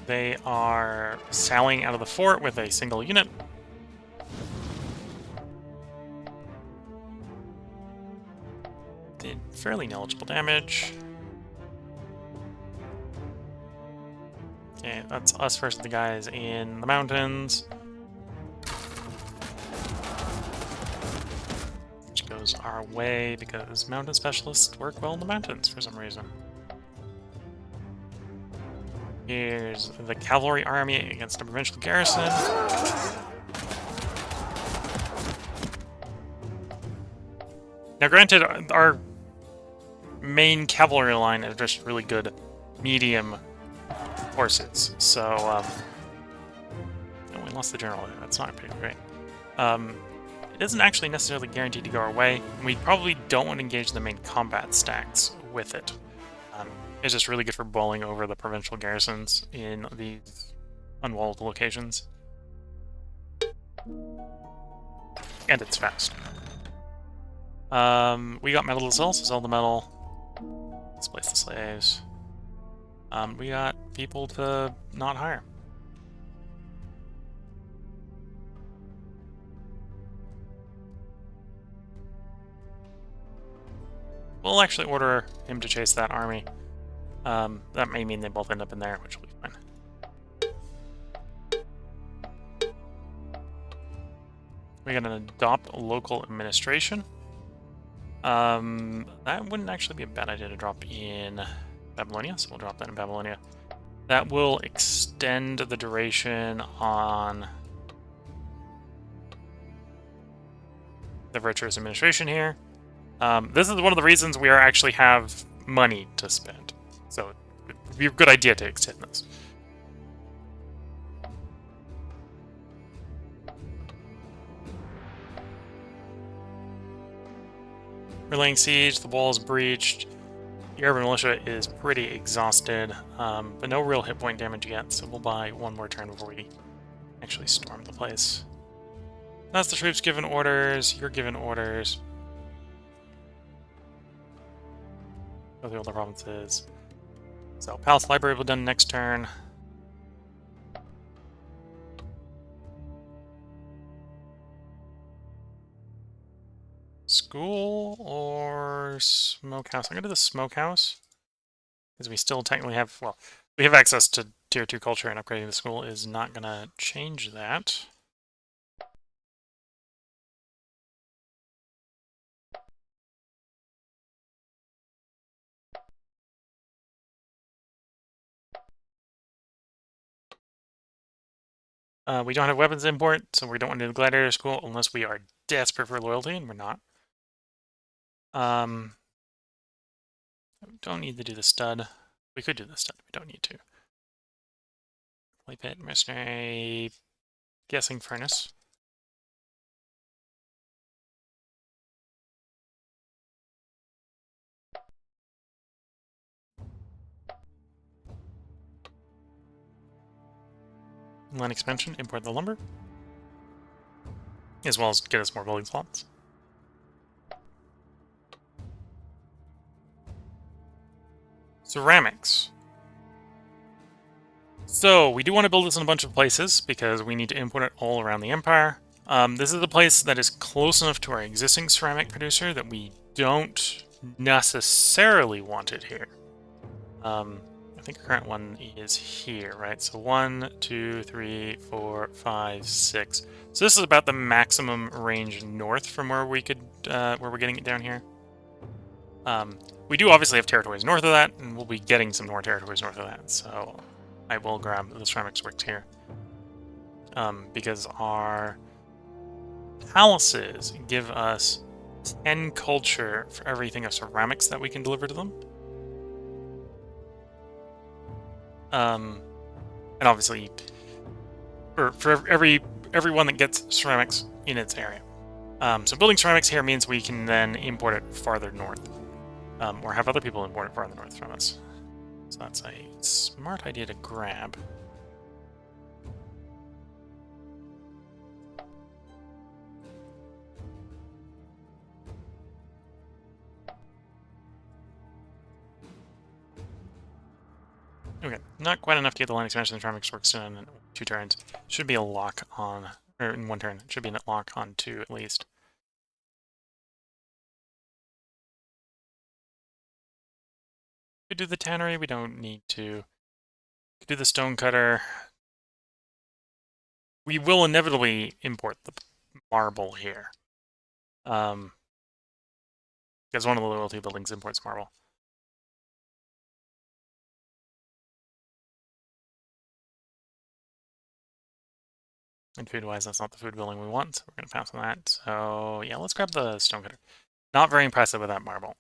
They are sallying out of the fort with a single unit. Did fairly negligible damage. Okay, that's us versus the guys in the mountains. Which goes our way because mountain specialists work well in the mountains for some reason. Here's the cavalry army against a provincial garrison. Now granted, our main cavalry line is just really good medium horses, so oh, we lost the general. That's not pretty great. It isn't actually necessarily guaranteed to go our way. We probably don't want to engage the main combat stacks with it. It's just really good for bowling over the provincial garrisons in these unwalled locations. And it's fast. We got metal to sell, so sell the metal. Displace the slaves. We got people to not hire. We'll actually order him to chase that army. That may mean they both end up in there, which will be fine. We're gonna adopt local administration. That wouldn't actually be a bad idea to drop in Babylonia, so we'll drop that in Babylonia. That will extend the duration on the virtuous administration here. This is one of the reasons we actually have money to spend, so it would be a good idea to extend this. We're laying siege, the wall is breached. The urban militia is pretty exhausted, but no real hit point damage yet, so we'll buy one more turn before we actually storm the place. That's the troops given orders, you're given orders. Go through all the provinces. So, Palace Library will be done next turn. School or smokehouse? I'm gonna do the smokehouse. Because we still technically have, well, we have access to tier 2 culture, and upgrading the school is not gonna change that. We don't have weapons import, so we don't want to do the gladiator school unless we are desperate for loyalty, and we're not. Don't need to do the stud. We could do the stud, we don't need to. Clay pit, mercenary, guessing furnace. Land expansion, import the lumber. As well as get us more building slots. Ceramics. So, we do want to build this in a bunch of places, because we need to import it all around the Empire. This is a place that is close enough to our existing ceramic producer that we don't necessarily want it here. I think our current one is here, right? So 1, 2, 3, 4, 5, 6. So this is about the maximum range north from where we could, where we're getting it down here. We do obviously have territories north of that, and we'll be getting some more territories north of that. So I will grab the ceramics works here. Because our palaces give us 10 culture for everything of ceramics that we can deliver to them. And obviously, for everyone that gets ceramics in its area. So building ceramics here means we can then import it farther north, or have other people import it farther north from us. So that's a smart idea to grab. Okay, not quite enough to get the line expansion and ceramics works done in 2 turns. Should be a lock on, or in 1 turn. Should be a lock on 2 at least. Could do the tannery, we don't need to. Could do the stone cutter. We will inevitably import the marble here. Because one of the loyalty buildings imports marble. And food-wise, that's not the food building we want, so we're going to pass on that. So yeah, let's grab the stone cutter. Not very impressive with that marble.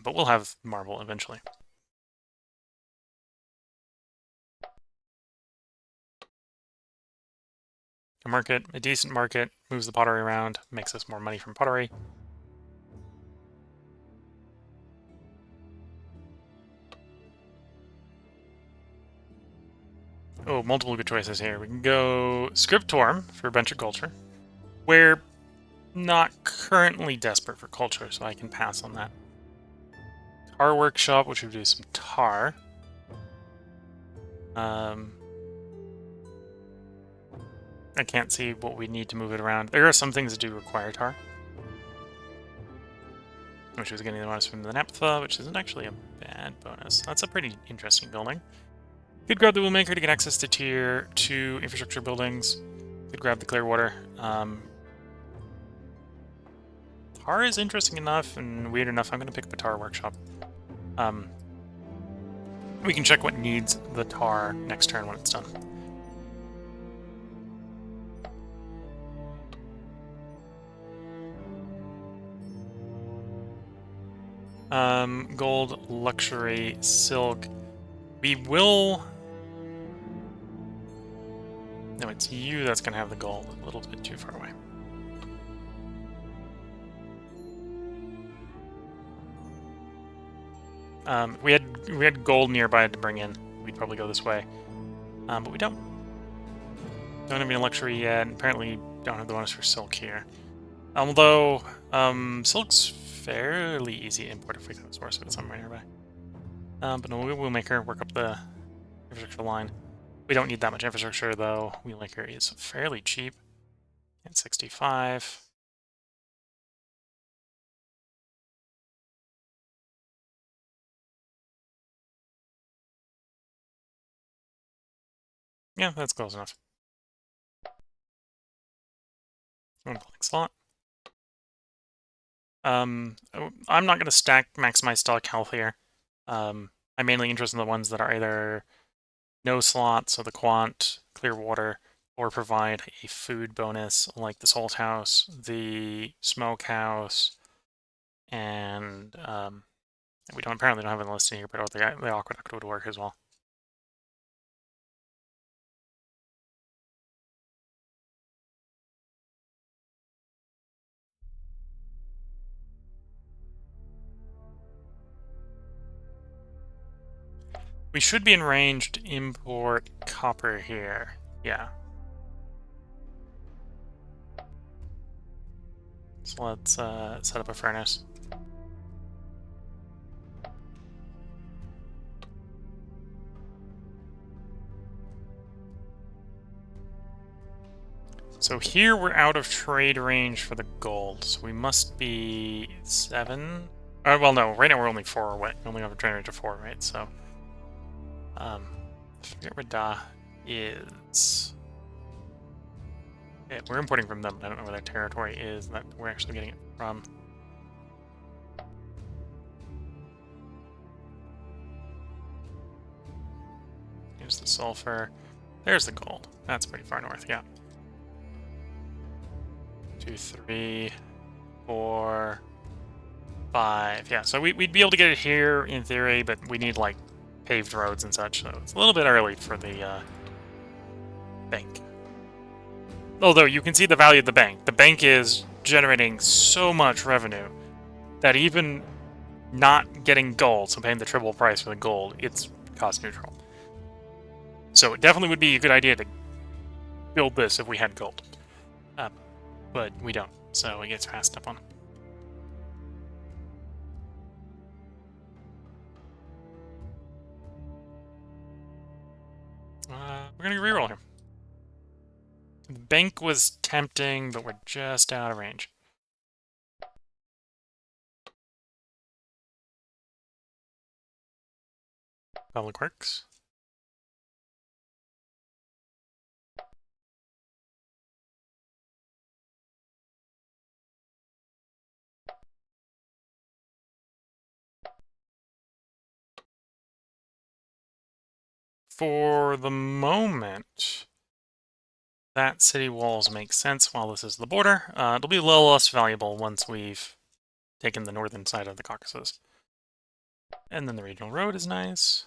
But we'll have marble eventually. A market, a decent market, moves the pottery around, makes us more money from pottery. Oh, multiple good choices here. We can go Scriptorum for a bunch of culture. We're not currently desperate for culture, so I can pass on that. Tar Workshop, which would do some tar. I can't see what we need to move it around. There are some things that do require tar. Which was getting the bonus from the Naphtha, which isn't actually a bad bonus. That's a pretty interesting building. Could grab the Wheelmaker to get access to Tier 2 infrastructure buildings. Could grab the Clearwater. Tar is interesting enough and weird enough. I'm going to pick the Tar Workshop. We can check what needs the tar next turn when it's done. Gold, luxury, silk. We will... No, it's you that's going to have the gold. A little bit too far away. We had gold nearby to bring in. We'd probably go this way. But we don't. Don't have any luxury yet. Apparently don't have the bonus for silk here. Although, silk's fairly easy to import if we can source it somewhere nearby. But no, we'll make her work up the infrastructure line. We don't need that much infrastructure, though. Wheelmaker is fairly cheap. At 65. Yeah, that's close enough. One building slot. I'm not going to stack maximize stock health here. I'm mainly interested in the ones that are either no slots, so the Quant, Clearwater, or provide a food bonus like the Salt House, the Smokehouse, and we apparently don't have it listed here, but the Aqueduct would work as well. We should be in range to import copper here. Yeah. So let's set up a furnace. So here we're out of trade range for the gold, so we must be 7. Well, no, right now we're only 4 away. We only have a trade range of 4, right? So, I forget where Da is. Yeah, we're importing from them. I don't know where their territory is that we're actually getting it from. Here's the sulfur. There's the gold. That's pretty far north, yeah. 2, 3, 4, 5. Yeah, so we'd be able to get it here in theory, but we need like paved roads and such, so it's a little bit early for the bank. Although you can see the value of the bank. The bank is generating so much revenue that even not getting gold, so paying the triple price for the gold, it's cost neutral. So it definitely would be a good idea to build this if we had gold. But we don't, so it gets passed up on. We're gonna reroll here. The bank was tempting, but we're just out of range. Public Works. For the moment, that city walls make sense while this is the border. It'll be a little less valuable once we've taken the northern side of the Caucasus. And then the regional road is nice.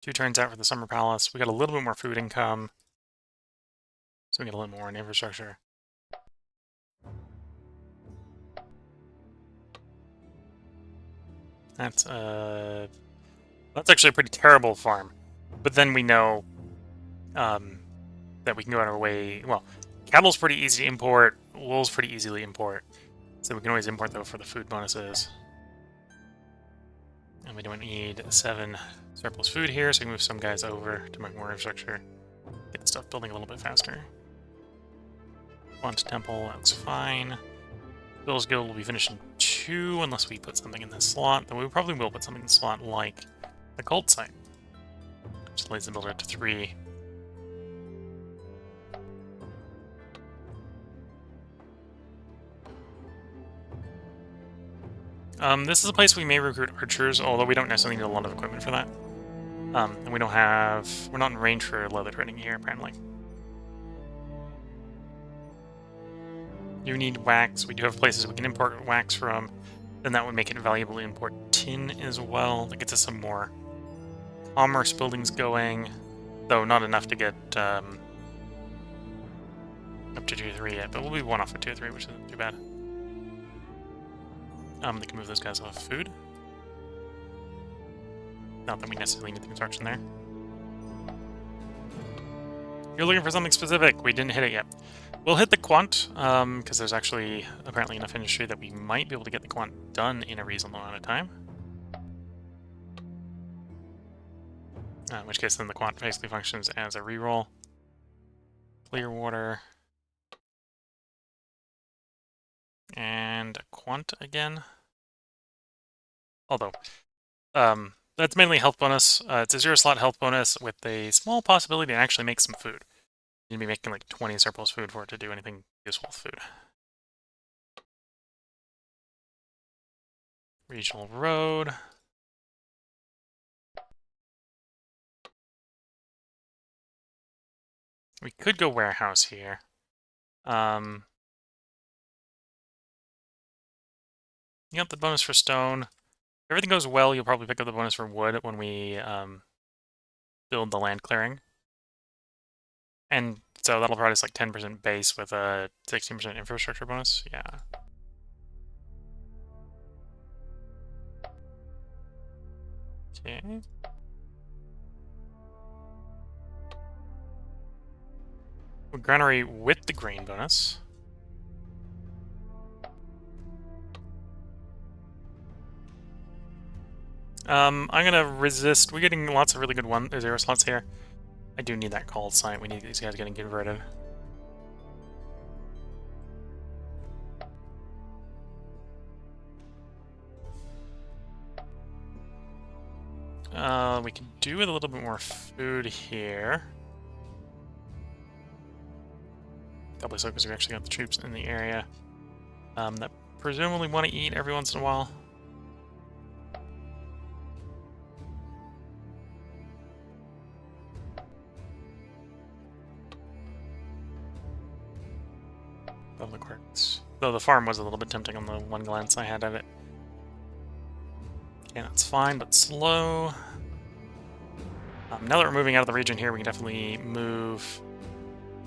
2 turns out for the Summer Palace. We got a little bit more food income. So we get a little more in infrastructure. That's actually a pretty terrible farm. but then we know that we can go out our way. Well, cattle's pretty easy to import. Wool's pretty easily import. So we can always import, though, for the food bonuses. And we don't need 7 surplus food here, so we can move some guys over to make more infrastructure. Get stuff building a little bit faster. Quant Temple, that's fine. Bill's Guild will be finished in 2, unless we put something in this slot. Though we probably will put something in the slot, like the cult site. Just lays the builder to 3. This is a place we may recruit archers, although we don't necessarily need a lot of equipment for that. And we don't have... We're not in range for leather trading here, apparently. You need wax. We do have places we can import wax from. Then that would make it valuable to import tin as well. That gets us some more commerce buildings going, though not enough to get up to Tier 3 yet, but we'll be one off of Tier 3, which isn't too bad. They can move those guys off food. Not that we necessarily need the construction there. You're looking for something specific. We didn't hit it yet. We'll hit the quant, because there's actually apparently enough industry that we might be able to get the quant done in a reasonable amount of time. In which case then the quant basically functions as a reroll. Clear water. And a quant again. Although, that's mainly health bonus. It's a 0-slot health bonus with a small possibility to actually make some food. You'd be making like 20 surplus food for it to do anything useful with food. Regional road. We could go warehouse here. You got the bonus for stone. If everything goes well, you'll probably pick up the bonus for wood when we build the land clearing. And so that'll provide us like 10% base with a 16% infrastructure bonus. Yeah. Okay. Granary with the grain bonus. I'm gonna resist. We're getting lots of really good 0 slots here. I do need that call sign. We need these guys getting converted. We can do with a little bit more food here. Doubly so because we actually got the troops in the area that presumably want to eat every once in a while. Public works. Though the farm was a little bit tempting on the one glance I had of it. Yeah, that's fine, but slow. Now that we're moving out of the region here, we can definitely move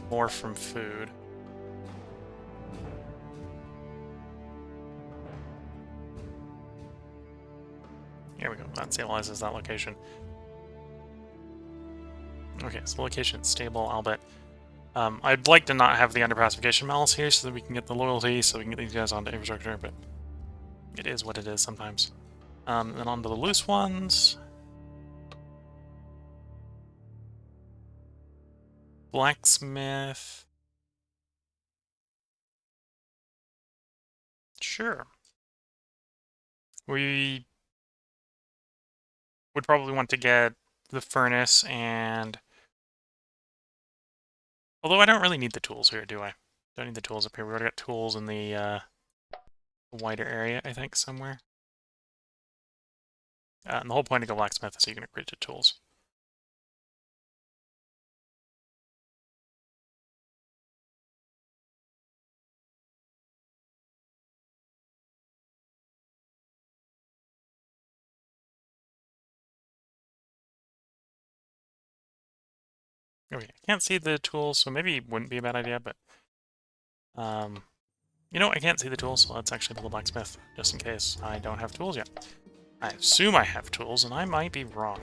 more from food. Here we go. That stabilizes that location. Okay, so the location is stable, I'll bet. I'd like to not have the underpacification malice here so that we can get the loyalty, so we can get these guys onto infrastructure, but it is what it is sometimes. Then onto the loose ones. Blacksmith. Sure. We would probably want to get the furnace and... Although I don't really need the tools here, do I? Don't need the tools up here. We already got tools in the wider area, I think, somewhere. And the whole point of the blacksmith is so you can upgrade to tools. Okay, I can't see the tools, so maybe it wouldn't be a bad idea, but... you know, I can't see the tools, so let's actually build a blacksmith, just in case I don't have tools yet. I assume I have tools, and I might be wrong.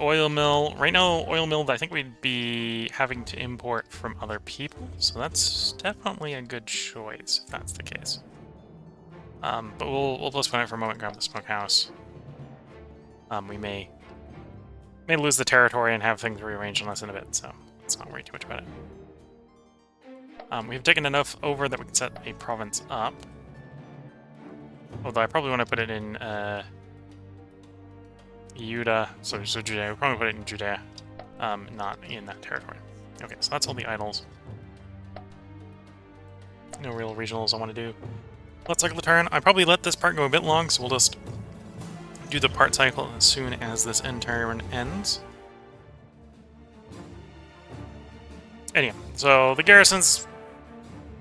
Oil mill. Right now, oil mill, I think we'd be having to import from other people, so that's definitely a good choice if that's the case. But we'll postpone it for a moment, grab the smokehouse. We may lose the territory and have things rearranged on us in a bit, so let's not worry too much about it. We've taken enough over that we can set a province up. Although I probably want to put it in Judah, so Judea. We'll probably put it in Judea, not in that territory. Okay, so that's all the idols. No real regionals I want to do. Let's cycle the turn. I probably let this part go a bit long, so we'll just do the part cycle as soon as this end turn ends. Anyway, so the garrison's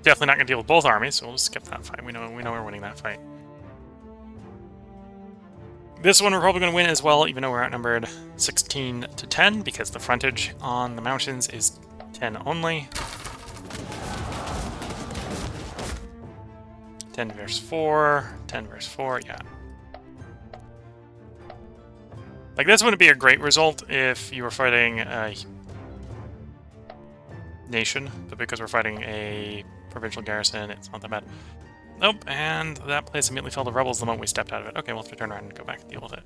definitely not going to deal with both armies, so we'll just skip that fight. We know we're winning that fight. This one we're probably going to win as well, even though we're outnumbered 16 to 10, because the frontage on the mountains is 10 only. 10 versus 4, 10 versus 4, yeah. Like, this wouldn't be a great result if you were fighting a nation, but because we're fighting a provincial garrison, it's not that bad. Nope, and that place immediately fell to rebels the moment we stepped out of it. Okay, we'll have to turn around and go back and deal with it.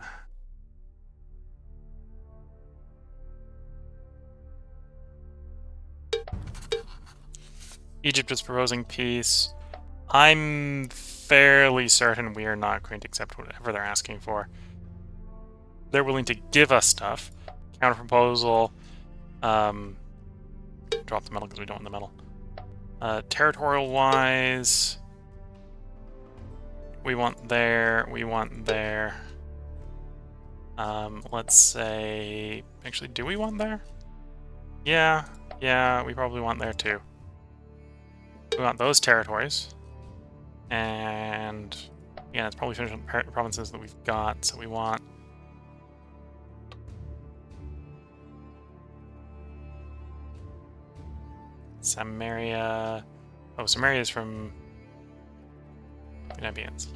Egypt is proposing peace. I'm fairly certain we are not going to accept whatever they're asking for. They're willing to give us stuff. Counter-proposal. Drop the metal because we don't want the metal. Territorial-wise, we want there, we want there. Let's say... Actually, do we want there? Yeah, we probably want there too. We want those territories. And... yeah, it's probably finished with the provinces that we've got, so we want... Samaria... Oh, Samaria is from... Nabians.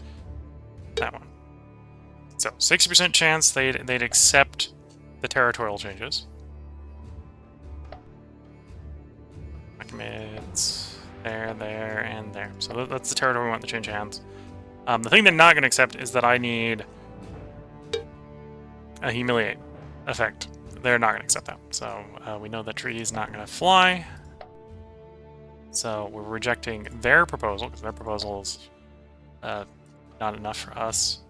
That one. So, 60% chance they'd accept the territorial changes. Commits there, there, and there. So that's the territory we want to change hands. The thing they're not going to accept is that I need a humiliate effect. They're not going to accept that. So we know that treaty is not going to fly. So we're rejecting their proposal, because their proposal is not enough for us.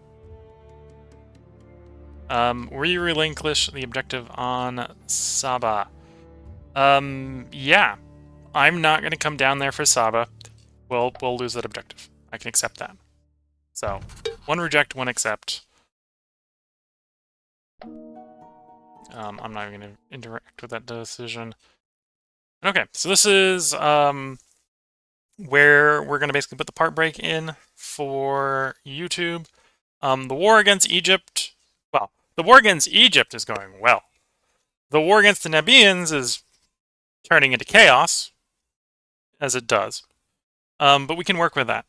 We relinquish the objective on Saba. Yeah. I'm not going to come down there for Saba. We'll lose that objective. I can accept that. So, one reject, one accept. I'm not even going to interact with that decision. Okay, so this is where we're going to basically put the part break in for YouTube. The war against Egypt... Well, the war against Egypt is going well. The war against the Nabians is turning into chaos, as it does. But we can work with that.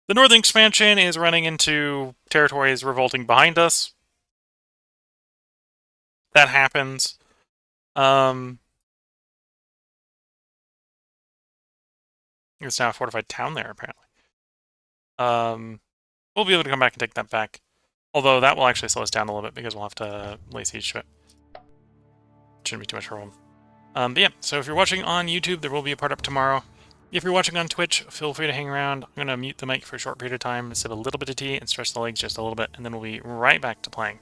The northern expansion is running into territories revolting behind us. That happens. There's now a fortified town there, apparently. We'll be able to come back and take that back. Although that will actually slow us down a little bit because we'll have to lay siege to it. Shouldn't be too much problem. But yeah, so if you're watching on YouTube, there will be a part up tomorrow. If you're watching on Twitch, feel free to hang around. I'm going to mute the mic for a short period of time, sip a little bit of tea, and stretch the legs just a little bit, and then we'll be right back to playing.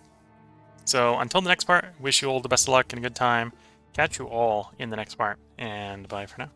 So until the next part, wish you all the best of luck and a good time. Catch you all in the next part, and bye for now.